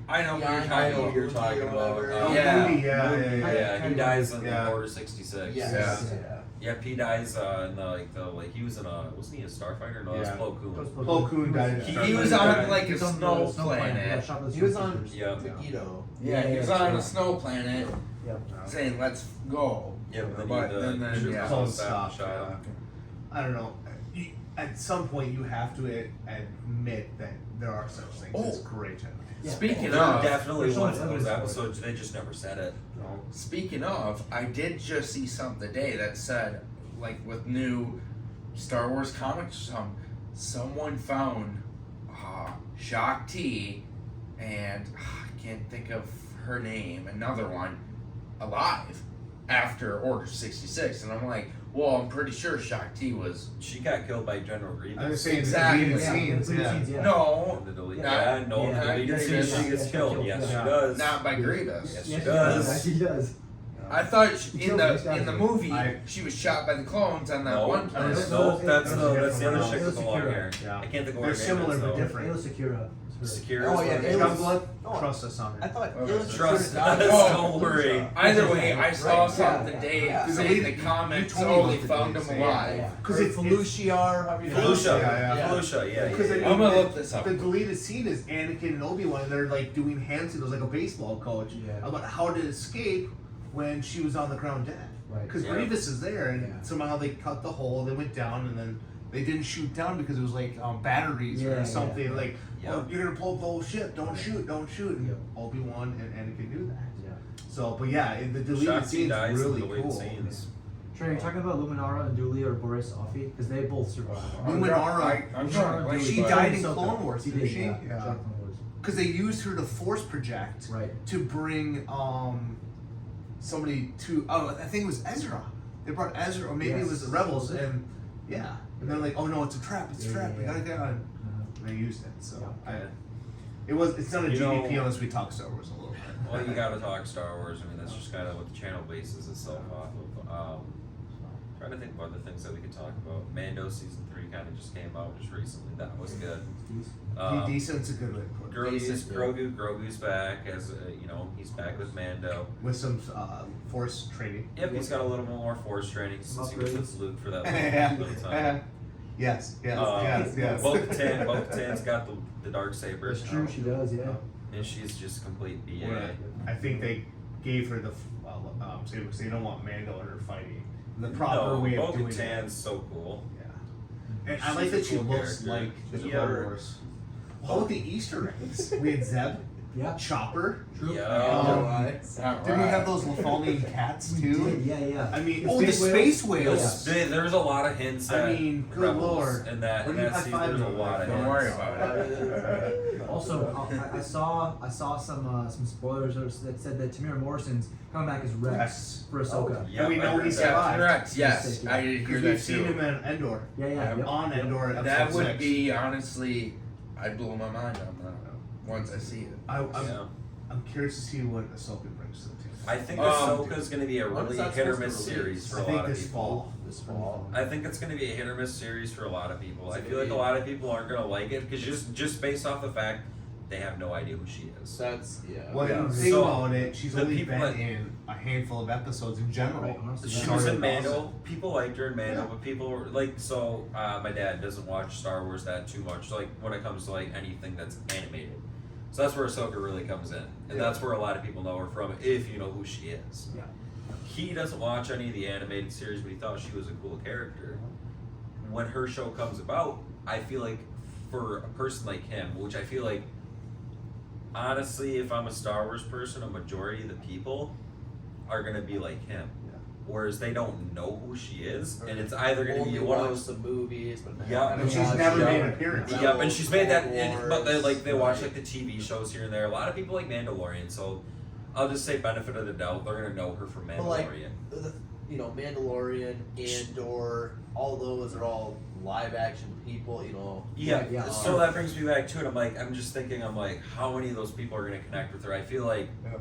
I know what Yeah, you're I talking know what about. you're talking about. Oh, Yeah. Moody, yeah. Yeah, he dies in Yeah. Order 66. Yes. Yeah. Yep, he dies in he was in wasn't he a starfighter? No, it was Yeah. Plo Koon. Plo Koon died in He was Starfighter. on like a He's on snow the planet. shot with He was on troopers. Yeah. Megiddo. Yeah, he was Yeah, on yeah. a snow planet Yep. saying, "Let's go." Yeah, but then But he then yeah. Clone shot stuff. him. Yeah. I don't know. At some point, you have to admit that there are such things as Oh. great Jedi. Yeah. Speaking There of, definitely There's was so much those evidence for it. episodes. They just never said it. speaking of, I did just see something today that said, like with new Star Wars comics, someone found Shaak Ti and I can't think of her name, another one, alive after Order 66, and I'm like, well, I'm pretty sure Shaak Ti was She got killed by General Grievous. I was saying Exactly. deleted Yeah, scenes. deleted Yeah. scenes, yeah. no, In the delete. Not- Yeah, no, yeah. the deleted Yeah, scene, she yeah, gets yeah, killed. yeah. Yes, she Yeah. does. not by Grievous. Yes, Yeah, she does. She does. I thought She in killed these the guys. in the movie I- she was shot by the clones on that No, one no, planet. That's no, the- that's that's the different other one. chick with the long Secura. hair. Yeah. I can't think of what They're her similar name is, but though. different. Ayla Secura. Secure. Oh, yeah, Youngblood, Ayla's- Blood, trust us on it. I thought Okay. Ayla Trust Secura died. us, Oh. don't worry. Either way, I saw Right, something yeah, today yeah. saying the You comments told me only about the found dates, him yeah, alive. yeah. Because Or it's Feluciar, however you pronounce Felucia. it. Yeah. Felucia, yeah. Because yeah, I yeah. I'm gonna look this up. The deleted scene is Anakin and Obi-Wan. They're like doing hand signals like a baseball coach Yeah. about how to escape when she was on the ground dead. Right. Because Yeah. Grievous is there, and Yeah. somehow they cut the hole. They went down, and then they didn't shoot down because it was like batteries Yeah, or yeah, something. yeah. Like, Yeah. oh, you're gonna blow up the whole ship. Don't shoot. Don't shoot. And Yeah. Obi-Wan and Anakin knew that. Yeah. So, but yeah, the deleted Shakti scenes dies in really the deleted cool. scenes. Trey, are you talking about Luminara and Dooley or Boris Offee? Because they both survived. Luminara, I'm trying Dooley, she but- died in Ahsoka. Clone Wars, She didn't did, she? yeah. Yeah. Clone Wars. because they used her to force project Right. to bring somebody to. Oh, I think it was Ezra. They brought Ezra, or maybe it Yes. was the rebels, and yeah, and they're like, oh no, it's a trap. It's a Yeah, trap. yeah, We gotta yeah. get on. Uh-huh. And they used it. So Yeah. it's not a You GDP know- unless we talk Star Wars a little bit. Well, you gotta talk Star Wars. I mean, that's just kind of what the channel bases itself off of. Trying to think of other things that we could talk about. Mando season 3 kind of just came out just recently. That was good. Decent's a good way to put it. Grogu's back as he's back with Mando. With some force training. Yep, he's got a little more force training Some since he was upgrades. with Luke for that Yeah. little time. Yes, yes, Um, yes. Bo-Katan's got the dark saber, That's true. She does. Yeah. and she's just complete BA. Where I think they gave her the saber because they don't want Mando and her fighting. The proper No, way of doing it. Bo-Katan's so cool. Yeah. And I She's like a that she cool looks character. like the She's Clone a- Wars. All of the Easter eggs. We had Zeb, Yeah. Chopper. True. Yeah. Did we have those Lithonian cats We too? did, yeah, yeah. I mean, The oh, the space space whales? whales. There's a lot of hints I at mean, good Rebels lord. in that When you scene. high-five There's a me, lot of Don't hints. worry about it. Also, I saw some spoilers that said that Tamir Morrison's coming back as Rex Rex. for Ahsoka. Yep, And we I know heard he that. survived. Correct. Yes, Yeah. I did hear Because that we've seen too. him in Endor. Yeah, yeah. Yep. On Yep. Endor. That episode would 6. be honestly, I'd blow my mind on that. once I see it. I'm curious to see what Ahsoka brings to the table. I think Um, Ahsoka's going to be a When really is that hit or supposed to miss release? series for I a think lot of this people. fall. This fall. I think it's going to be a hit or miss series for a lot of people. Is I it feel like a gonna be- lot of people aren't going to like it because just based off the fact they have no idea who she is. That's Well, Yeah. the thing So, about it, she's the only people been that- in a handful of episodes in general. Right, honestly, She yeah. was in Sorry, Mando. People liked her in Mando, Yeah. but people were like, so my dad doesn't watch Star Wars that too much. Like when it comes to like anything that's animated, so that's where Ahsoka really comes in, and Yeah. that's where a lot of people know her from if you know who she is. Yeah. He doesn't watch any of the animated series, but he thought she was a cool character. When her show comes about, I feel like for a person like him, which I feel like, honestly, if I'm a Star Wars person, a majority of the people are gonna be like him. Yeah. Whereas they don't know who she is, and it's either gonna be one of those. the movies, but Yeah, And she's watched never yeah. made an appearance. Rebels, Yep, and she's made that. Clone But they Wars, they watch right. like the TV shows here and there. A lot of people like Mandalorian, so I'll just say benefit of the doubt. They're gonna know her from But like, Mandalorian. Mandalorian, Andor, all those are all live action people. Yeah, Yeah. so that brings me back to it. I'm just thinking, how many of those people are gonna connect with her? I feel like Yeah.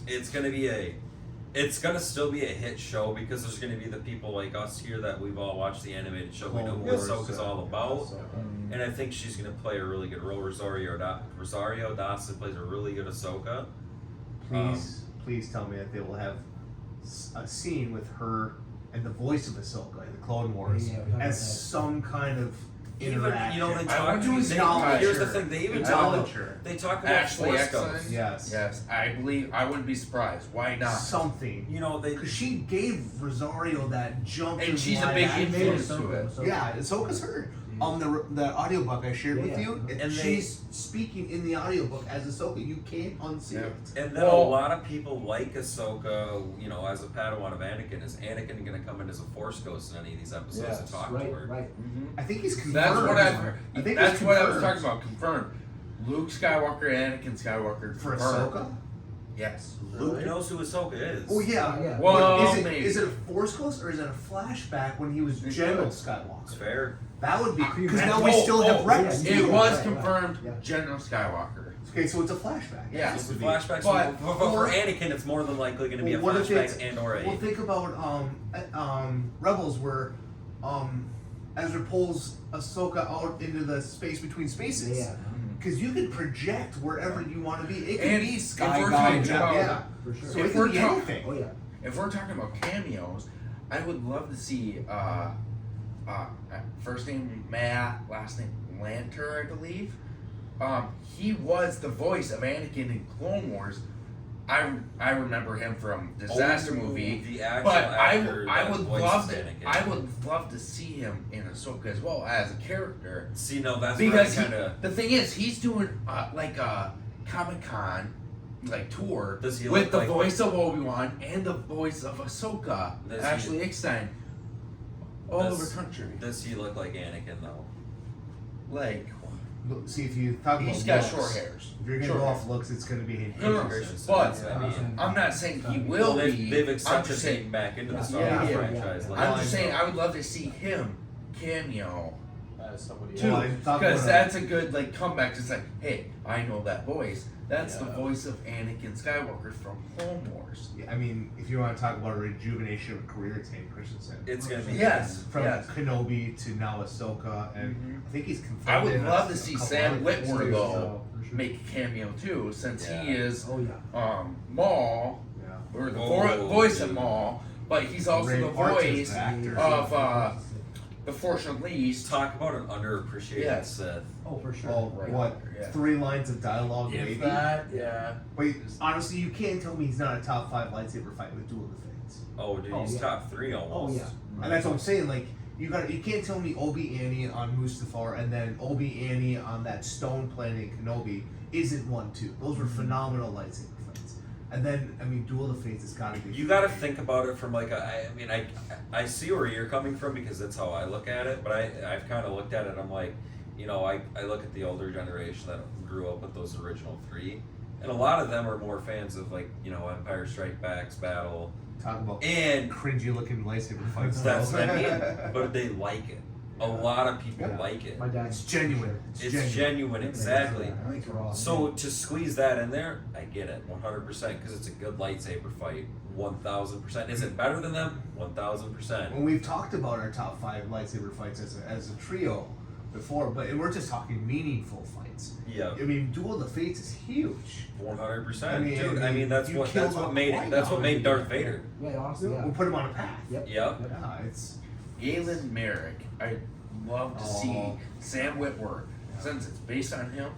it's gonna still be a hit show because there's gonna be the people like us here that we've all watched the animated show. We know who Clone Wars, Ahsoka's all about. So, And I think she's going to play a really good role. Rosario Dawson plays a really good Ahsoka. please tell me that they will have a scene with her and the voice of Ahsoka in the Clone Wars Yeah, we talked about as that. some kind of Even, interaction. they I talk. want to They, acknowledge here's her. the thing. They even Acknowledge talk. her. They talk about Ashley Force Eckstein? Ghosts. Yes. Yes, I believe. I wouldn't be surprised. Why not? Something. They. Because she gave Rosario that jump. And to she's a live big action. influence to it. Yeah, Ahsoka's her. The audiobook I shared with Yeah. you, And she's speaking in the audiobook as Ahsoka. You can't unsee Yeah. it. And then Well- a lot of people like Ahsoka, as a Padawan of Anakin. Is Anakin going to come in as a Force Ghost in any of these episodes Yes, and talk right, to her? right. I think he's confirmed. That's what I think That's it's what I was confirmed. talking about. Confirmed. Luke Skywalker, Anakin Skywalker. For confirmed. Ahsoka? Yes. Luke Really? knows who Ahsoka is. Oh yeah. Yeah. Well, But maybe. is it a Force Ghost or is it a flashback when he was It's General good. It's Skywalker? fair. That would be because And- now we still have Rex. yeah, It Yeah, was right, confirmed. yeah. General Skywalker. Okay, so it's a flashback. Yeah. It's the Would be. flashbacks, But- but for Anakin, it's more than likely going to be a Well, what if flashback it's- and or a. Well, think about Rebels, where Ezra pulls Ahsoka out into the space between spaces. Yeah, Because you can project wherever you want to be. It can And be if Sky we're God, talking about- yeah. for sure. So If it can we're be talk- anything. Oh yeah. If we're talking about cameos, I would love to see first name Matt, last name Lanter, I believe. He was the voice of Anakin in Clone Wars. I remember him from Disaster Movie. The actual But actor I that would voices love to Anakin. I would love to see him in Ahsoka as well as a character. See, no, that's Because kind of. the thing is, he's doing like a Comic-Con like tour Does he with look the like- voice of Obi-Wan and the voice of Ahsoka, Does he- Ashley Eckstein, all Does- over country. Does he look like Anakin though? Like Look, see, if you talk about he's got looks, short hairs. if you're going to Short go hair. off looks, it's going to be No, no, Hayden but I mean, I'm not saying he well, will they've, be. they've I'm accepted just him saying. back into the Yeah, Star yeah, Wars yeah, franchise. yeah. Like, I'm just saying I would love to see him cameo Somebody too, Well, I thought because about that's a good like comeback. It's like, hey, I know that voice. That's the Yeah. voice of Anakin Skywalker from Clone Wars. Yeah, I mean, if you want to talk about a rejuvenation of a career, it's Hayden Christensen. it's gonna be Yes, From yes. Kenobi to now Ahsoka, and Mhm. I think he's confirmed. I would in love a to see couple Sam other Witwer things, though so- For sure. make a cameo too, since Yeah. he is Oh yeah. Maul, Yeah. or the Oh, voice of dude. Maul, but he's also Ray the Parton's voice back. Actor. of the Force Unleashed. talk about an underappreciated Yes. Sith. Oh for sure. Oh, Right. what? Yeah. 3 lines of dialogue, If maybe. that, yeah. Wait, honestly, you can't tell me he's not a top 5 lightsaber fight with Duel of the Fates. Oh, dude, Oh, he's yeah. top 3 almost. Oh yeah. And that's what I'm saying. Like, you can't tell me Obi Annie on Mustafar and then Obi Annie on that stone planet in Kenobi isn't 1-2. Those were phenomenal lightsaber fights. And then, I mean, Duel of the Fates has got to be. You got to think about it from like I see where you're coming from because that's how I look at it. But I've kind of looked at it. I'm like, I look at the older generation that grew up with those original 3, and a lot of them are more fans of like Empire Strike Back's Battle, Talk about and cringy looking lightsaber fights. that's though. what I mean. But they like it. A lot of people Yeah. like it. My dad. It's genuine. It's genuine, exactly. I think we're all- So to squeeze that in there, I get it 100% because it's a good lightsaber fight. 1000%. Is it better than them? 1000%. When we've talked about our top 5 lightsaber fights as a trio before, but we're just talking meaningful fights. Yeah. I mean, Duel of the Fates is huge. 100%. I mean, Dude, I mean that's you what killed off made Qui-Gon. Darth Vader. Yeah, honestly, yeah. We'll put him on a path. Yep. Yep. Yeah, it's Galen Merrick. I love to see Oh. Sam Witwer, since it's based on him,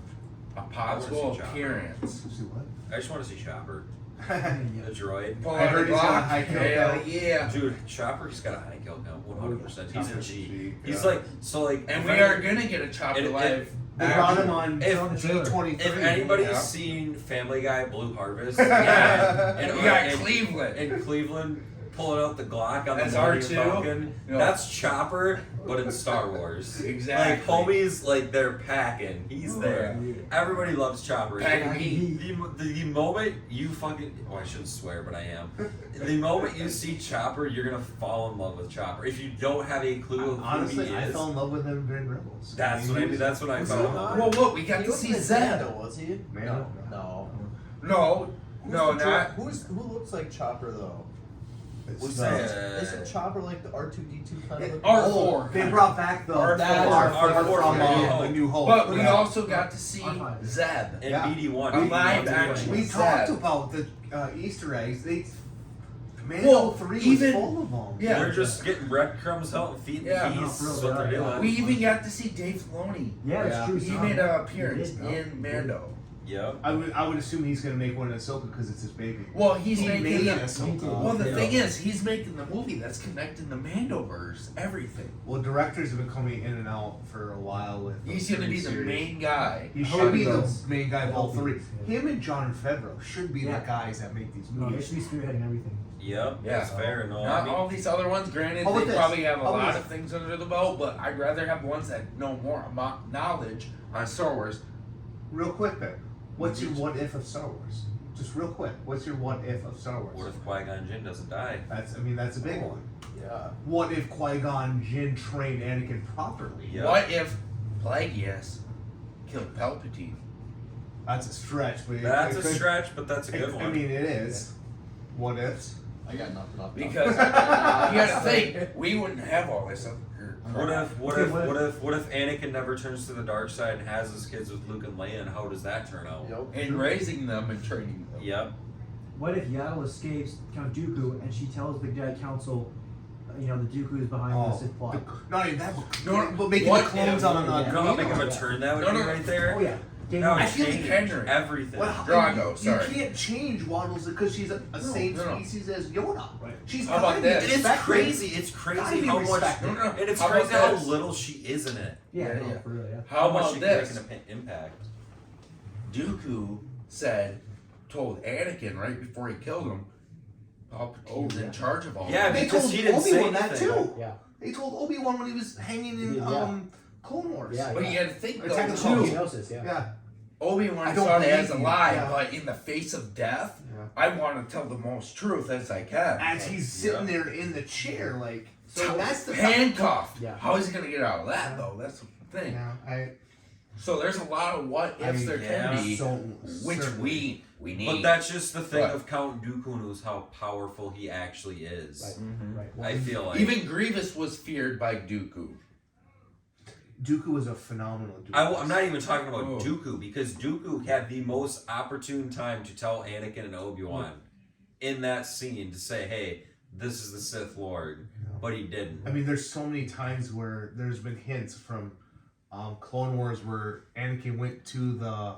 a I possible wanna see Chopper. appearance. see what? I just want to see Chopper, yeah. the droid. Pull I out heard a he's got a Glock. high kill Hell count. yeah. Dude, Chopper's got a high kill count, 100%. He's a Chopper's G. G, He's yeah. like, so like. And if we any- are gonna get a Chopper It- live. They brought him action. on If- G23. If anybody's Yeah. seen Family Guy Blue Harvest, Yeah. and, We got and- Cleveland. in Cleveland pulling out the Glock on As the Millennium R2? Falcon, Yeah. that's Chopper, but in Star Wars. Exactly. Like homies, like they're packing. He's there. Everybody loves Chopper. Packing heat. The moment you fucking, oh, I shouldn't swear, but I am. The moment you see Chopper, you're gonna fall in love with Chopper. If you don't have a clue of who Honestly, he I is, fell in love with him during Rebels. that's what I mean. That's what I Was felt. he about. Well, look, we got He to wasn't see a Zeb. Zando, was he? Man, No. No, Who's no, the not. Who looks like Chopper though? What's the- that? Isn't Chopper like the R2D2 kind of? R4. They brought back the R4 R4 from yeah. the New Hope. But we Yeah. also got to see R5. Zeb. In Yeah. BD1, A BD1 live 's action. doing We it. talked Zeb. about the Easter eggs. Mando Well, 3 was even- full of them. Yeah. They're just getting breadcrumbs out and feeding Yeah. the No, geese. for real, That's what they're yeah. doing. We even got to see Dave Filoni. Yeah, that's Yeah. true. He son. made an appearance He did, no. in Mando. Yep. I would assume he's gonna make one in Ahsoka because it's his baby. Well, he's He making made the. Ahsoka. Well, the Yeah. thing is, he's making the movie that's connecting the Mandoverse, everything. Well, directors have been coming in and out for a while with. He's those gonna be three the series. main guy. He I should hope be he the does. main guy of I all hope he three. does, yeah. Him and Jon Favreau should be Yeah. the guys that make these No, they movies. should be spearheading everything. Yep. Yeah. That's fair. No, Not I mean, all these other ones, granted, How about they this? probably have a How about lot this? of things under the belt, but I'd rather have ones that know more knowledge on Star Wars. Real quick, then, what's your what if of Star Wars? Just real quick, what's your what if of Star Wars? what if Qui-Gon Jinn doesn't die? That's a big one. Yeah. What if Qui-Gon Jinn trained Anakin properly? Yeah. What if Plagueis killed Palpatine? That's a stretch, but That's it a could- stretch, but that's a good one. I mean, it is. What ifs? I got nothing off. Because you gotta think, we wouldn't have all this other What crap. if what if Anakin never turns to the dark side and has his kids with Luke and Leia, and how does that turn out? Yep. And raising them and training them. Yep. What if Yaddle escapes Count Dooku and she tells the Jedi Council, the Dooku is behind the Sith plot? Not even that. No, but making what the clones if- on Yeah. You know how big of a Kamino. turn that would No, be no. right there? Oh yeah. Game That would on. I feel like change Henry. everything. Drago, sorry. You can't change Waddles because she's a same no. species as Yoda. Right. She's How about gotta be this? And it's respected. crazy. It's Gotta crazy be how much. respected. No, no. And it's How crazy about how this? little she is in it. Yeah, no, Yeah. for real, yeah. How much about she this? can make an impact. Dooku told Anakin right before he killed him, Palpatine's in charge of all Yeah, this. They because told he didn't say Obi-Wan that anything. too. Yeah. They told Obi-Wan when he was hanging in Yeah. Clone Wars. Yeah. But you gotta think Attack though of the too, Clones. Gnosis, yeah. Yeah. Obi-Wan I don't saw it as believe you. alive, Yeah. but in the face of death, Yeah. I want to tell the most truth as I can. As he's sitting there in the chair, like, so that's the handcuffed. Yeah. How is he gonna get out of that though? That's the thing. Yeah, So there's a lot of what ifs there yeah. can be, so which certainly. we need. But that's just the thing Right. of Count Dooku is how powerful he actually is. Right. Mhm. Right. I feel like Even Grievous was feared by Dooku. Dooku was a phenomenal dude. I'm not even talking about Oh. Dooku because Dooku had the most opportune time to tell Anakin and Obi-Wan in that scene to say, "Hey, this is the Sith Lord," but he didn't. I mean, there's so many times where there's been hints from Clone Wars where Anakin went to the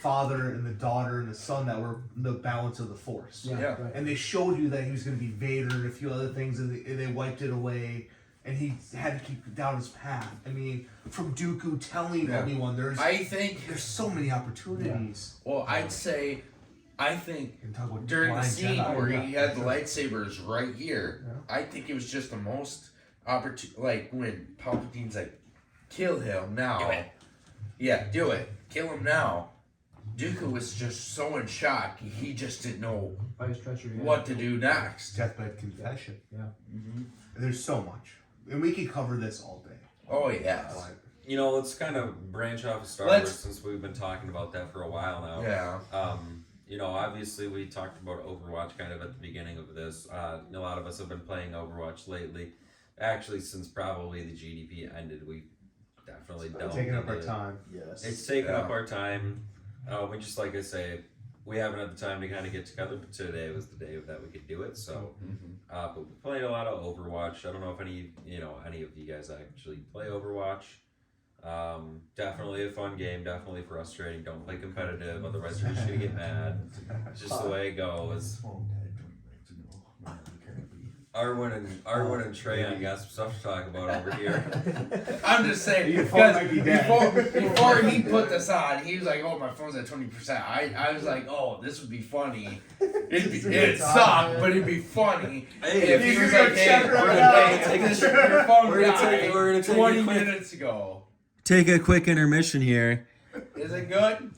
father and the daughter and the son that were the balance of the Force. Yeah. Yeah. Right. And they showed you that he was going to be Vader and a few other things, and they wiped it away, and he had to keep down his path. I mean, from Dooku telling Yeah. Obi-Wan, there's so many opportunities. Well, I think And talk about during the Blind scene Jedi, where yeah. he had the lightsabers right here, Yeah. I think it was just the most opportune. Like when Palpatine's like, "Kill him now." Do it. Yeah, do it. Kill him now. Dooku was just so in shock. He just didn't know By his treachery. Yeah. what to do next. Deathbed Confession. Yeah. Mm-hmm. There's so much, and we could cover this all day. Oh yeah. You know, let's kind of branch off of Star Let's- Wars since we've been talking about that for a while now. Yeah. You know, obviously we talked about Overwatch kind of at the beginning of this. A lot of us have been playing Overwatch lately. Actually, since probably the GDP ended, we definitely delved Taking up into our it. time. Yes. It's taken up our time. We just, like I say, we haven't had the time to kind of get together, but today was the day that we could do it. So, but we played a lot of Overwatch. I don't know if any of you guys actually play Overwatch. Definitely a fun game. Definitely frustrating. Don't play competitive, otherwise you're just gonna get mad. It's just the way it goes. Arwen and Trey, got some stuff to talk about over here. I'm just saying Your phone might be because dead. before he put this on, he was like, "Oh, my phone's at 20%." I was like, "Oh, this would be funny. It'd suck, but it'd be funny." Hey, if he was like, "Hey, check we're right gonna now. take this. Your phone We're gonna died take a 20 quick- minutes ago." Take a quick intermission here. Is it good?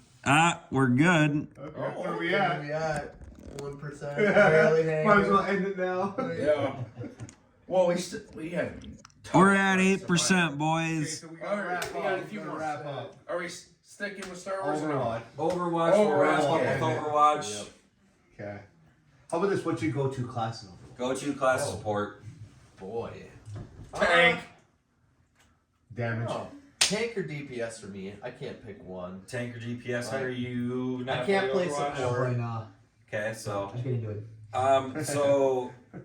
We're good. Okay, where are we Where at? we at? 1%. Barely hanging. Might as well end it now. Yeah. Well, we had. We're at 8%, Okay, boys. so we All gotta right, wrap we up. got a few Gotta more. wrap up. Are we sticking with Star Wars? or Overwatch. Overwatch, we're wrapping up with Overwatch. Overwatch. Yep. Okay. How about this? What's your go-to class in Overwatch? Go-to class support. Boy. Tank. Damage. Oh, tank or DPS for me? I can't pick one. Tank or DPS? How are you not I can't play playing Overwatch? support. Right now. Okay, so I'm just getting into it.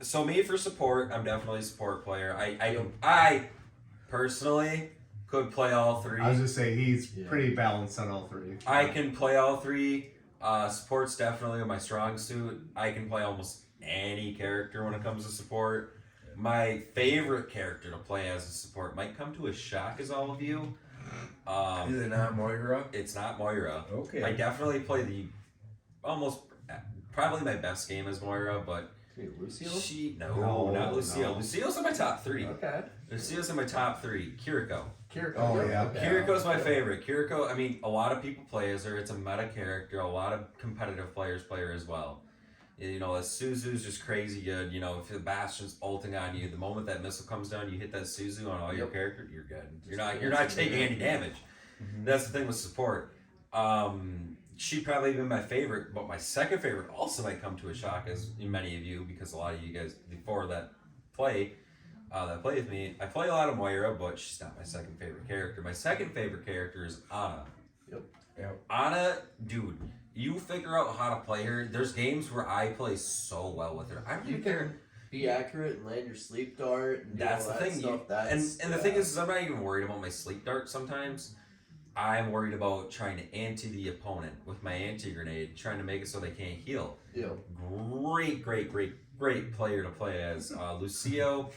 so me for support, I'm definitely a support player. I personally could play all three. I was just say he's Yeah. pretty balanced on all three. I can play all three. Support's definitely my strong suit. I can play almost any character when it comes to support. My favorite character to play as a support might come to a shock as all of you. Is it not Moira? It's not Moira. Okay. I definitely play probably my best game is Moira, but Wait, Lucio? No, not Lucio. no. Lucio's in my top three. Okay. Lucio's in my top three. Kiriko. Kiriko. Oh, yeah. Okay. Kiriko's my favorite. Kiriko, I mean, a lot of people play as her. It's a meta character. A lot of competitive players play her as well. You know, Suzu's just crazy good. You know, if the Bastion's ulting on you, the moment that missile comes down, you hit that Suzu on all your character, you're good. You're not taking any damage. That's the thing with support. She'd probably been my favorite, but my second favorite also might come to a shock, as many of you, because a lot of you guys before that play with me. I play a lot of Moira, but she's not my second favorite character. My second favorite character is Ana. Yep. Ana, dude, you figure out how to play her. There's games where I play so well with her. I don't You even care. can be accurate and land your sleep dart. And do That's all the that thing. Stuff. And the thing is I'm not even worried about my sleep dart sometimes. I'm worried about trying to anti the opponent with my anti-grenade, trying to make it so they can't heal. Yeah. Great player to play as. Lucio,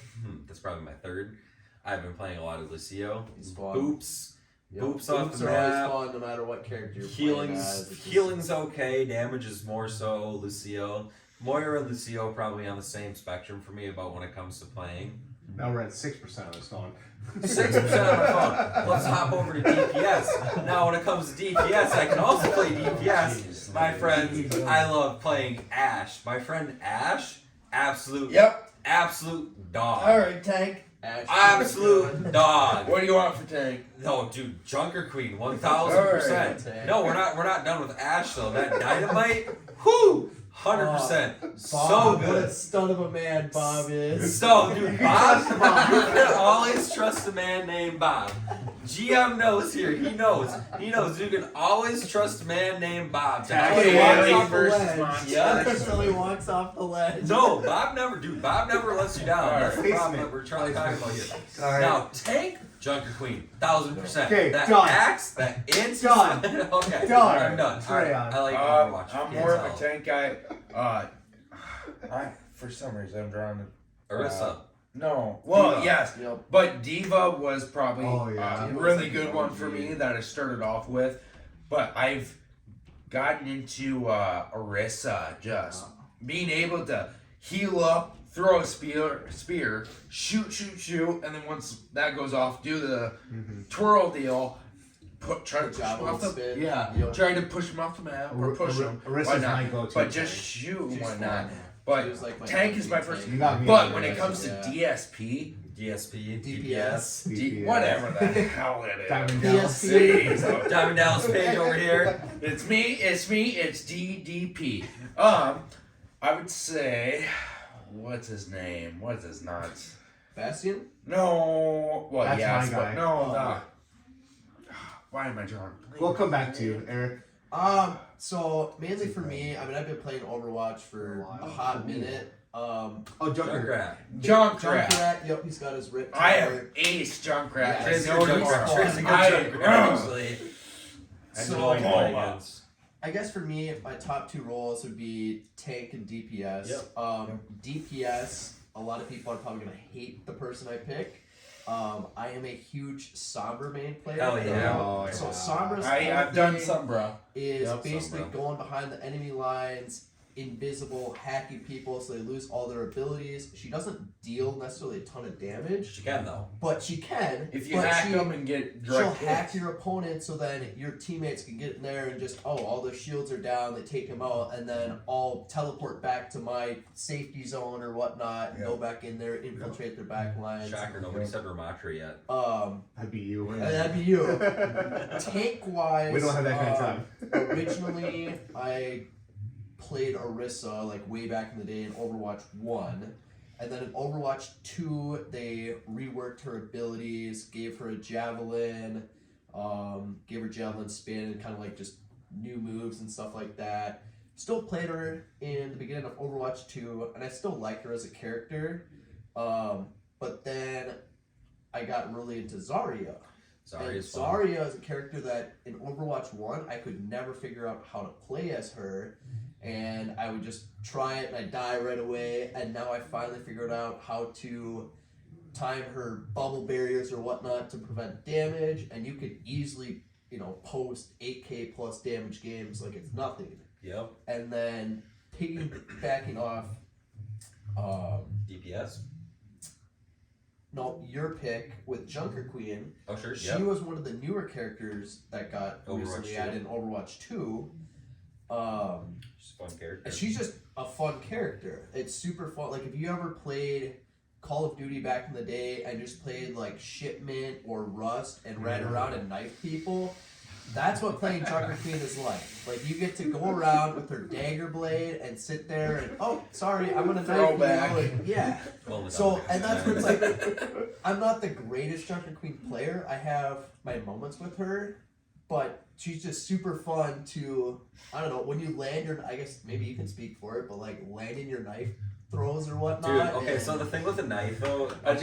that's probably my third. I've been playing a lot of Lucio. He's fun. Boops. Yep. Boops off the are map. always fun no matter what character you're playing as. Healing's okay. Damage is more so Lucio. Moira and Lucio probably on the same spectrum for me about when it comes to playing. Now we're at 6% of his phone. 6% on my phone. Let's hop over to DPS. Now, when it comes to DPS, I can also play DPS. My friends, I love playing Ashe. My friend Ashe, absolute dog. All right, tank. Absolute dog. What do you want for tank? No, dude, Junker Queen, 1000%. No, we're not done with Ashe though. That dynamite, whoo, 100%. So Bob, what a good. stun of a man Bob is. So, dude, Bob, you can always trust a man named Bob. GM knows here. He knows. You can always trust a man named Bob. to Until he actually- walks off the versus ledge. Monster. Yeah. Until he walks off the ledge. No, Bob never lets you down. That's the Alright. problem that we're trying to talk about here. Alright. Now, tank Junker Queen, 1000%. Okay, that done. axe, that int. Done. Okay, Done. I'm done. Carry Alright, on. I like Overwatch. I'm Can't more of tell. a tank guy. For some reason, I'm drawn to Orisa. No. Well, Diva. yes. Yep. But Diva was probably Oh, yeah. a Diva's really like good the one OG. for me that I started off with. But I've gotten into Orisa, just being able to heal up, throw a spear, shoot, and then once that goes off, do the twirl deal. Try to push Jab him off the spin. Yep. Try to push him off the map or push him. Orisa's whatnot. my go-to. But just shoot and She's whatnot. fun. But She was like my tank is my go-to first. tank. You got me But on when it Orisa. comes to Yeah. DSP, DSP, DPS. Whatever the hell it is. Diamond Dallas. Jeez. Diamond Dallas Page over here. It's me, it's DDP. I would say, what's his name? What's his nuts? Bastion? No, well, That's yes, my guy. but no, why am I drawing? We'll come back to you, Eric. So mainly for me, I mean, I've been playing Overwatch for a hot minute. Oh, Junkrat. Junkrat. Junkrat, yep, he's got his rip. I have ace Junkrat. Yeah, Tracy No good tomorrow. Junkrat. Tracy good I- Junkrat, actually. So- I play against. I guess for me, my top two roles would be tank and DPS. Yep. DPS, a lot of people are probably gonna hate the person I pick. I am a huge Sombra main player. Hell yeah. Oh, So yeah. Sombra's I've whole done thing some, bro. is Yep, basically Sombra. going behind the enemy lines, invisible, hacking people so they lose all their abilities. She doesn't deal necessarily a ton of damage, She can though. but she can. If you but hack she, them and get she'll direct hack hits. your opponent so then your teammates can get in there and just, all their shields are down, they take them out, and then I'll teleport back to my safety zone or whatnot, go back in there, infiltrate their back lines. Shocker, nobody said Ramatra yet. That'd be you. And that'd be you. Tank wise, We don't have that kind of time. Originally, I played Orisa like way back in the day in Overwatch 1. And then in Overwatch 2, they reworked her abilities, gave her a javelin, gave her javelin spin, and kind of like just new moves and stuff like that. Still played her in the beginning of Overwatch 2, and I still like her as a character. But then I got really into Zarya. And Sorry, Zarya is a character that in Overwatch 1, I could never figure out how to play as her. And I would just try it and I die right away. And now I finally figured out how to time her bubble barriers or whatnot to prevent damage. And you could easily, post 8k plus damage games like it's nothing. Yep. And then piggybacking off, DPS. no, your pick with Junker Queen. Oh sure. She Yep. was one of the newer characters that got Overwatch recently 2. added in Overwatch 2. She's a fun character. And she's just a fun character. It's super fun. Like, if you ever played Call of Duty back in the day and just played, like, Shipment or Rust and ran around and knifed people, that's what playing Junker Queen is like. Like, you get to go around with her dagger blade and sit there and, sorry, I'm going to knife Throwback. you. And, yeah. Well, So, and that's where it's like, I'm not the greatest Junker Queen player. I have my moments with her, but she's just super fun to, I don't know, when you land your, I guess maybe you can speak for it, but like landing your knife throws or Dude, whatnot. okay, and- so the thing with the knife though, I okay.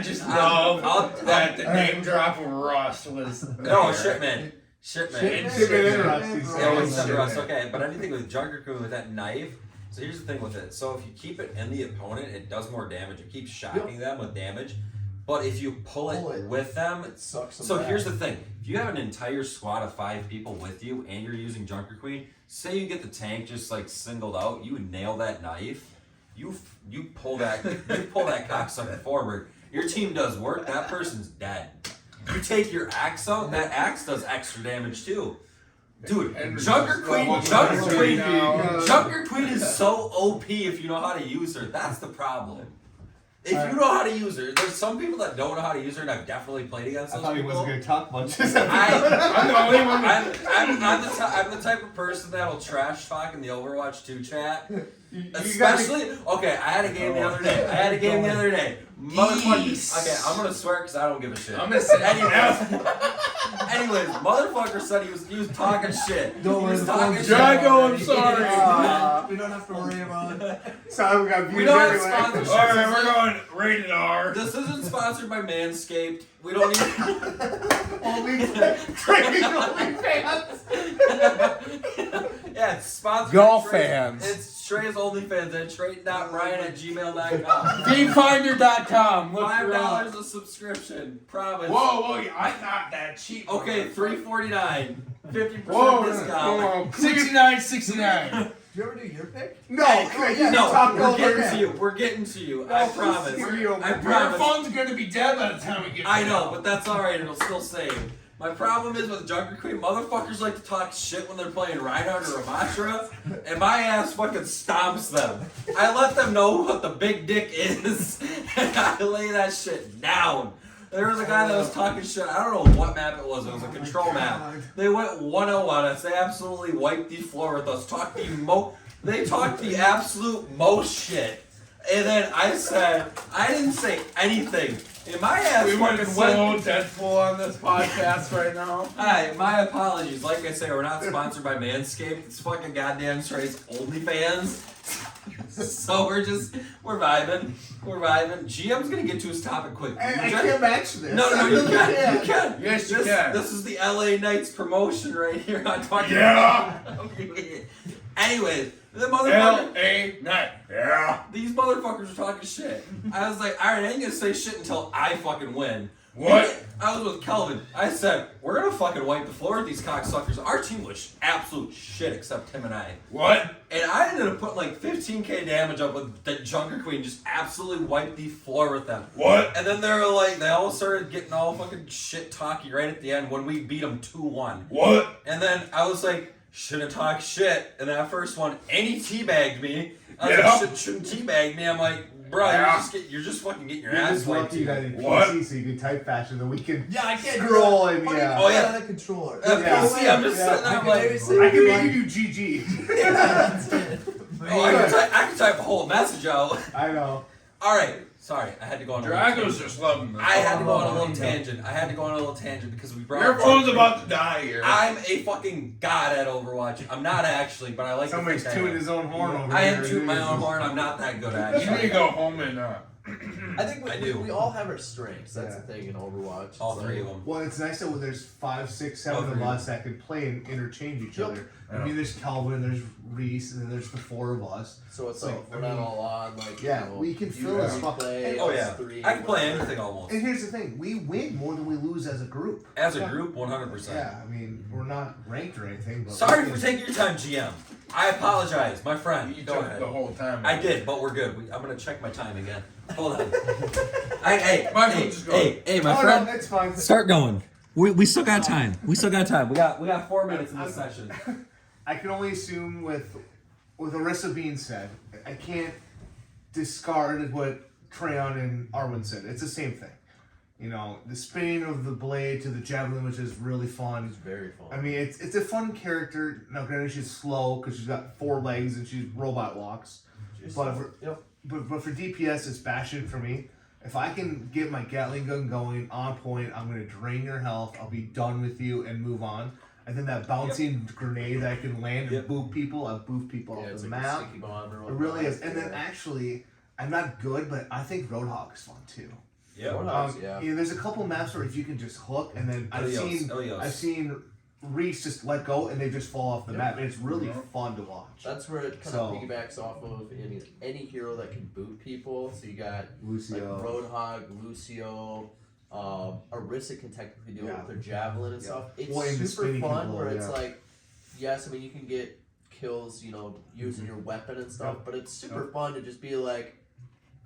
just I'll- love that the Alright. name drop of Rust was No, there. Shipment. Shipment. Shipment and Rust, he said. Yeah, Right. we said Shipment. Rust, okay, but anything with Junker Queen with that knife. So here's the thing with it. So if you keep it in the opponent, it does more damage. It keeps shocking them with damage. But if you pull it with them, It sucks them so back. here's the thing: if you have an entire squad of 5 people with you, and you're using Junker Queen, say you get the tank just like singled out, you nail that knife, you pull that cocksucker forward. Your team does work. That person's dead. You take your axe out. That axe does extra damage too. Dude, And Junker Queen now. Junker Queen is so OP if you know how to use her. That's the problem. If you know how to use her, there's some people that don't know how to use her, and I've definitely played against I those thought he people. wasn't going to talk much. This I'm the only one. I'm the type of person that'll trash talk in the Overwatch 2 chat. Especially, okay, I had a game the other day. Motherfucker, okay, I'm gonna swear because I don't give a shit. I'm gonna say Anyways, motherfucker said he was talking shit. Don't He worry, was the talking phone's shit. Drago, I'm sorry. We don't have to worry about it. So we got views We don't have everywhere. sponsorship. Alright, we're going rated R. This isn't sponsored by Manscaped. We don't need. Yeah, it's sponsored Golf by Trey. fans. It's Trey's OnlyFans at Trey.Ryan@gmail.com. Gamefinder.com. Look her up. $5 a subscription. Promise. Whoa, I'm not that cheap. Okay, $3.49. 50% Whoa, discount. 69.69. Did you ever do your pick? No, yeah, No, talk we're over getting that. to you. We're getting to you. I promise. I Your promise. phone's gonna be dead by the time we get. I know, but that's alright. It'll still save. My problem is with Junker Queen, motherfuckers like to talk shit when they're playing Reinhardt or Ramatra, and my ass fucking stomps them. I let them know what the big dick is, and I lay that shit down. There was a guy that was talking shit. I don't know what map it was. It was a control map. They went 1-0 on us. They absolutely wiped the floor with us. They talked the absolute most shit. And then I said, I didn't say anything. And my ass We went fucking so Deadpool on this podcast right now. Alright, my apologies. Like I say, we're not sponsored by Manscaped. It's fucking goddamn straight OnlyFans. So we're vibing. We're vibing. GM's gonna get to his topic quick. I can't match this. No, you can. You can. Yes, you can. This is the LA Knights promotion right here. I'm talking Yeah. Anyways, the motherfucker. LA Night. Yeah. These motherfuckers are talking shit. I was like, alright, I ain't gonna say shit until I fucking win. What? I was with Kelvin. I said, we're gonna fucking wipe the floor with these cocksuckers. Our team was absolute shit except him and I. What? And I ended up putting like 15k damage up with the Junker Queen, just absolutely wiped the floor with them. What? And then they were like, they all started getting all fucking shit talky right at the end when we beat them 2-1. What? And then I was like, shouldn't talk shit. And that first one, and he teabagged me. I was like, shouldn't teabag me. I'm like, bro, you're just fucking getting your ass wiped. You got in What? PC so you can type faster than we can. Yeah, I can't scroll and Oh, yeah. on a controller. PC, I'm just sitting there, I'm like, I can make you do GG. I can type a whole message out. I know. Alright, sorry, I had to go on a little Drago's tangent. just loving this. I had to go on a little tangent. Because we brought Your up phone's Junker about to die here. I'm a fucking god at Overwatch. I'm not actually, but I like Somebody's to think I tooting am. his own horn over I here. am tooting my own horn. I'm not that good at You need to it. go home and I think I do. we all have our strengths. That's Yeah. the thing in Overwatch. It's All like- three of them. Well, it's nice that when there's 5, 6, 7 Oh, of three. us that can play and interchange each Yep. other. I mean, there's Calvin, there's Reese, and then there's the 4 of us. So it's So, like we're I not mean, all on. Like yeah, you know, we can you fill guys as fuck. play, Oh us yeah, three, I can play whatever. anything almost. And here's the thing, we win more than we lose as a group. As a group, 100%. Yeah, I mean, we're not ranked or anything. But Sorry we for can- taking your time, GM. I apologize, my friend. you Go took ahead. the whole time. I did, but we're good. I'm gonna check my time again. Hold on. hey, Just go. hey, Oh, no, that's fine. Start going. We still got time. We got 4 minutes in this session. I can only assume with Orisa being said, I can't discard what Treyon and Arwen said. It's the same thing. You know, the spinning of the blade to the javelin, which is really fun. It's very fun. I mean, it's a fun character. Now, granted, she's slow because she's got 4 legs and she's robot walks. But for, Yep. but for DPS, it's Bastion for me. If I can get my Gatling gun going on point, I'm going to drain your health. I'll be done with you and move on. And then that bouncing grenade that I can land and boot people, I boot people Yeah, off it's the like a map. sticky bomb or It really whatnot. is. And then actually, I'm not good, but I think Roadhog is fun too. Yeah. Roadhogs, yeah. There's a couple maps where if you can just hook, and then Ilios. I've seen Reese just let go and they just fall off the Yep. map. And it's really fun to watch. That's where it kind So- of piggybacks off of any hero that can boot people. So you got Lucio. like Roadhog, Lucio, Orisa can technically do it Yeah. with their javelin and Yeah. stuff. It's Well, and the super spinning can fun blow, where it's yeah. like, yes, I mean you can get kills, using your weapon and stuff, Yep. but it's super fun to just be like,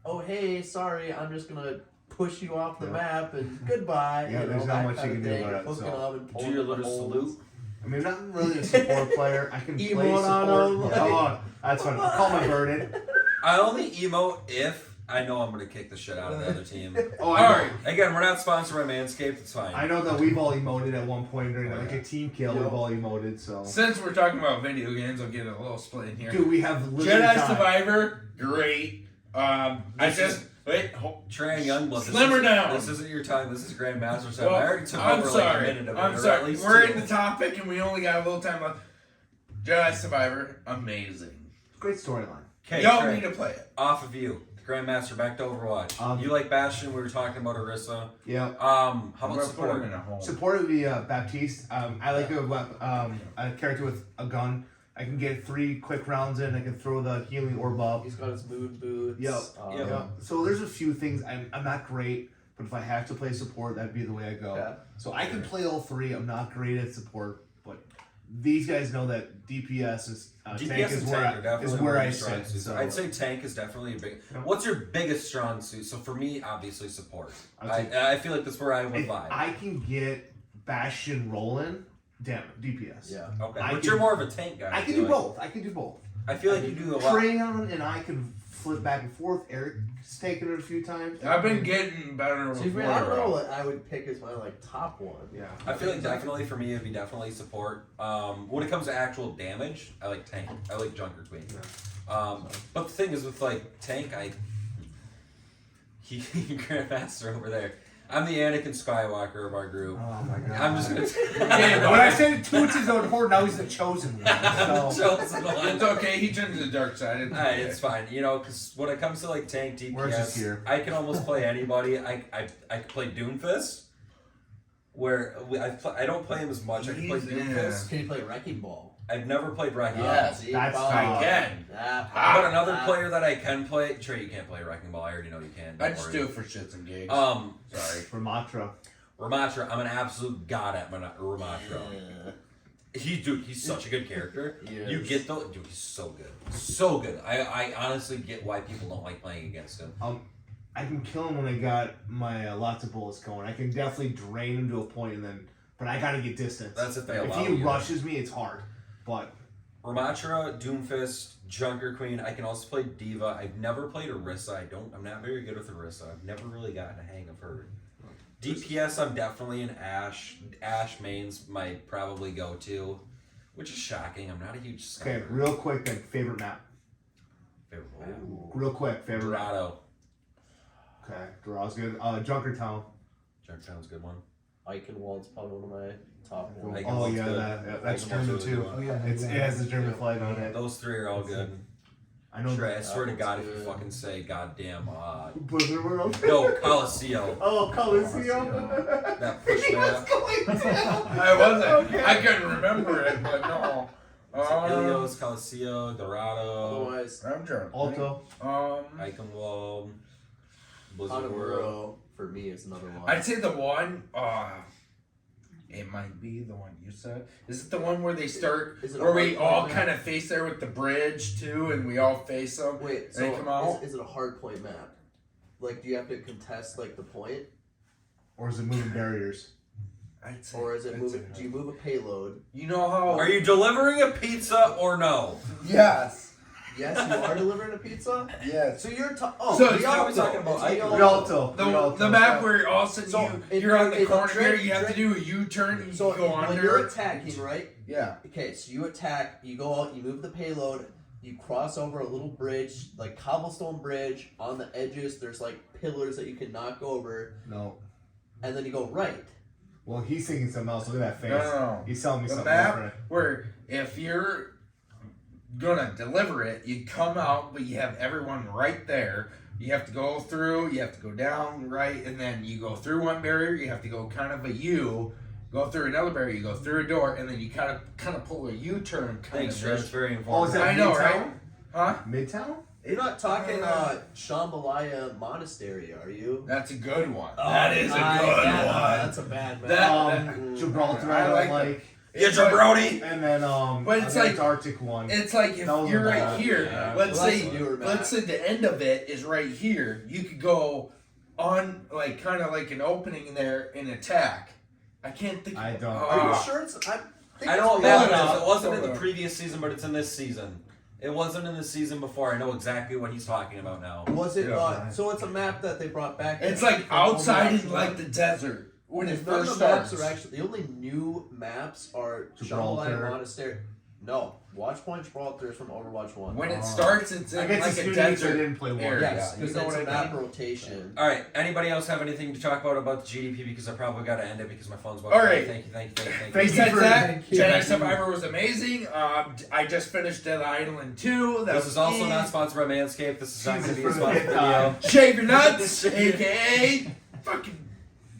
oh hey, sorry, I'm just gonna push you off the Yeah. map and goodbye. Yeah, there's not that much you kind can of do thing, about it, hooking so. them and Do pulling your the little holes. salute. I mean, I'm not really a support player. I can play Emote on support. them. Oh, that's fun. Call my burden. I only emote if I know I'm gonna kick the shit out of the other team. Oh, I know. Alright. Again, we're not sponsored by Manscaped. It's fine. I know that we've all emoted at one point during like yeah. a team kill. Yep. We've all emoted. So, Since we're talking about video games, I'll get a little split in here. dude, we have limited Jedi time. Survivor, great. I This just is- wait. Trey Youngblood. Slimmer down. This isn't your time. This is Grandmaster time. Well, I already took I'm over sorry. like a minute of it. I'm or at sorry. least We're 2. in the topic and we only got a little time left. Jedi Survivor, amazing. Great storyline. Okay, Y'all Trey, need to play it. off of you. Grandmaster, back to Overwatch. You like Bastion? We were talking about Orisa. Yeah. How I'm about gonna put support? him in a home. Support would be Baptiste. I like a character with a gun. I can get 3 quick rounds in. I can throw the healing orb up. He's got his moon boots. Yep. Yep. Yeah. So there's a few things. I'm not great, but if I have to play support, that'd be the way I go. Yeah. So I can play all 3. I'm not great at support, but these guys know that DPS is tank DPS is and where tank are I, definitely is where one I of your strong sit. suits. So I'd say tank is definitely a big. Yeah. What's your biggest strong suit? So for me, obviously support. I'd say- I feel like that's where I would if lie. I can get Bastion Roland, DPS. Yeah. Okay, I but can- you're more of a tank guy. I can do both. I can do both. I feel like you do a lot. Trayon and I can flip back and forth. Eric's taken it a few times. I've been getting better with See, man, I don't know Florida. what I would pick as my like top one. Yeah. I feel like definitely for me it'd be definitely support. When it comes to actual damage, I like tank. I like Junker Queen. But the thing is with like tank, he Grandmaster over there. I'm the Anakin Skywalker of our group. Oh my god. I'm just gonna. When I said two to his own horde, now he's the chosen one. So. Chosen one. It's okay. He turned to the dark side. Alright, it's fine. You know, because when it comes to like tank We're just DPS, here. I can almost play anybody. I can play Doomfist, where I don't play him as much. I can play Doomfist. Can you play Wrecking Ball? I've never played Wrecking Ball. Yeah, see, That's probably- fine. I can. But another player that I can play, Trey, you can't play Wrecking Ball. I already know you can. I Don't just worry. do it for shits and gigs. Sorry. Ramatra. Ramatra, I'm an absolute god at Ramatra. He's such a good character. Yes. You get the dude, he's so good. So good. I honestly get why people don't like playing against him. I can kill him when I got my lots of bullets going. I can definitely drain him to a point and then, but I gotta get distance. That's if they If allow he you. rushes me, it's hard. But Ramatra, Doomfist, Junker Queen. I can also play Diva. I've never played Orisa. I'm not very good with Orisa. I've never really gotten a hang of her. DPS, I'm definitely an Ashe. Ashe main's my probably go-to, which is shocking. I'm not a huge okay, sniper. real quick then, favorite map. Favorite map. Real quick, favorite map. Dorado. Okay, Dorado's good. Junkertown. Junkertown's a good one. Eichenwald's probably one of my top ones. Like- Oh Eichenwald's yeah, good. that's Eichenwald's German really too. good. Oh, yeah, It has the German flag on it. Those three are all good. I know Trey, I that. swear to one's God, if you good. fucking say goddamn, Blizzard World. no, Coliseum. Oh, Coliseum. That push map. I wasn't. I couldn't remember it, but no. Ilios, Coliseum, Dorado, Otherwise, I'm drunk. Alto. Eichenwald, Blizzard World. Hanamura for me is another one. I'd say the one. It might be the one you said. Is it the one where they start? Is it a Where we hardpoint all map? kind of face there with the bridge too, and we all face them. Wait, They so come out? is it a hard point map? Like, do you have to contest like the point, Or is it moving barriers? I'd say, or is it I'd moving? say Do you move a payload? You know how? Are you delivering a pizza or no? Yes. Yes, you are delivering a pizza. Yes. So you're So it's now we're talking about Rialto. The map where all of a sudden So, you're on the in corner Dread- here, you have to do a U-turn and So you go when under. you're attacking, right? Yeah. Okay, so you attack, you go out, you move the payload, you cross over a little bridge, like cobblestone bridge. On the edges, there's like pillars that you can knock over, No. and then you go right. Well, he's thinking something else. Look at that face. No. He's telling me The something map different. where if you're gonna deliver it, you come out, but you have everyone right there. You have to go through, you have to go down, right, and then you go through one barrier. You have to go kind of a U, go through another barrier. You go through a door, and then you kind of pull a U-turn. Thanks, Trey. It's very Oh, is informative. that I know, Midtown? right? Huh? Midtown? You're not talking Shambhalaya Monastery, are you? That's a good one. Oh, That is a good yeah, one. That's a bad map. That- Gibraltar, I I like don't like. Yeah, It's like- Jabroni. And then But it's the like- Antarctic one. It's like if That was you're a right bad- here. yeah. Let's Well, that's say a newer map. let's say the end of it is right here. You could go on like kind of like an opening there and attack. I can't think. I don't. Are you Ah. sure it's? I think I it's know what real. map it Yeah. is. It wasn't in the Yeah. previous season, but it's in this season. It wasn't in the season before. I know exactly what he's talking about now. Was it? Yeah. So it's a map that they brought back. It's in- like from outside Overwatch in like 1. the desert when it None of first the maps starts. are actually the only new maps are Gibraltar. Shambhalaya Monastery. No, Watchpoint Gibraltar is from Overwatch 1. When it starts, it's I in get like a suspicious I desert. didn't play war. area. Yes, You because know it's what a I map mean? rotation. All right. Anybody else have anything to talk about the GDP? Because I probably got to end it because my phone's about All to right. Thank you. Thank you Besides for- that, thank you. Jedi Survivor was amazing. I just finished Dead Island 2. That This was is also it. not sponsored by Manscaped. This is not going to be a Jesus, for the sponsored fifth video. time. Shave your nuts, aka fucking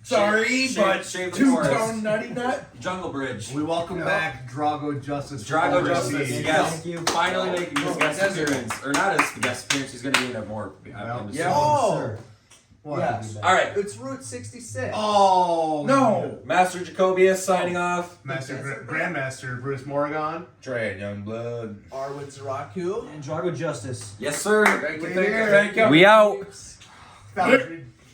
sorry, Shave- but shave the two-tone forest. nutty nut. Jungle Bridge. We welcome back Drago Justice. from Drago overseas. Justice, yes. Thank you. Finally making his Oh, guest desert. appearance. Or not his guest appearance, he's going to be in a more. Well, yeah. Oh! Sir. What? Yes. Alright. It's Route 66. Oh No, Master Jacobius signing off. Master Grandmaster Bruce Morgan. Trey Youngblood. Arwin Zaraku. And Drago Justice. Yes, sir. Thank you, We thank you, here. thank you. We out. Foundry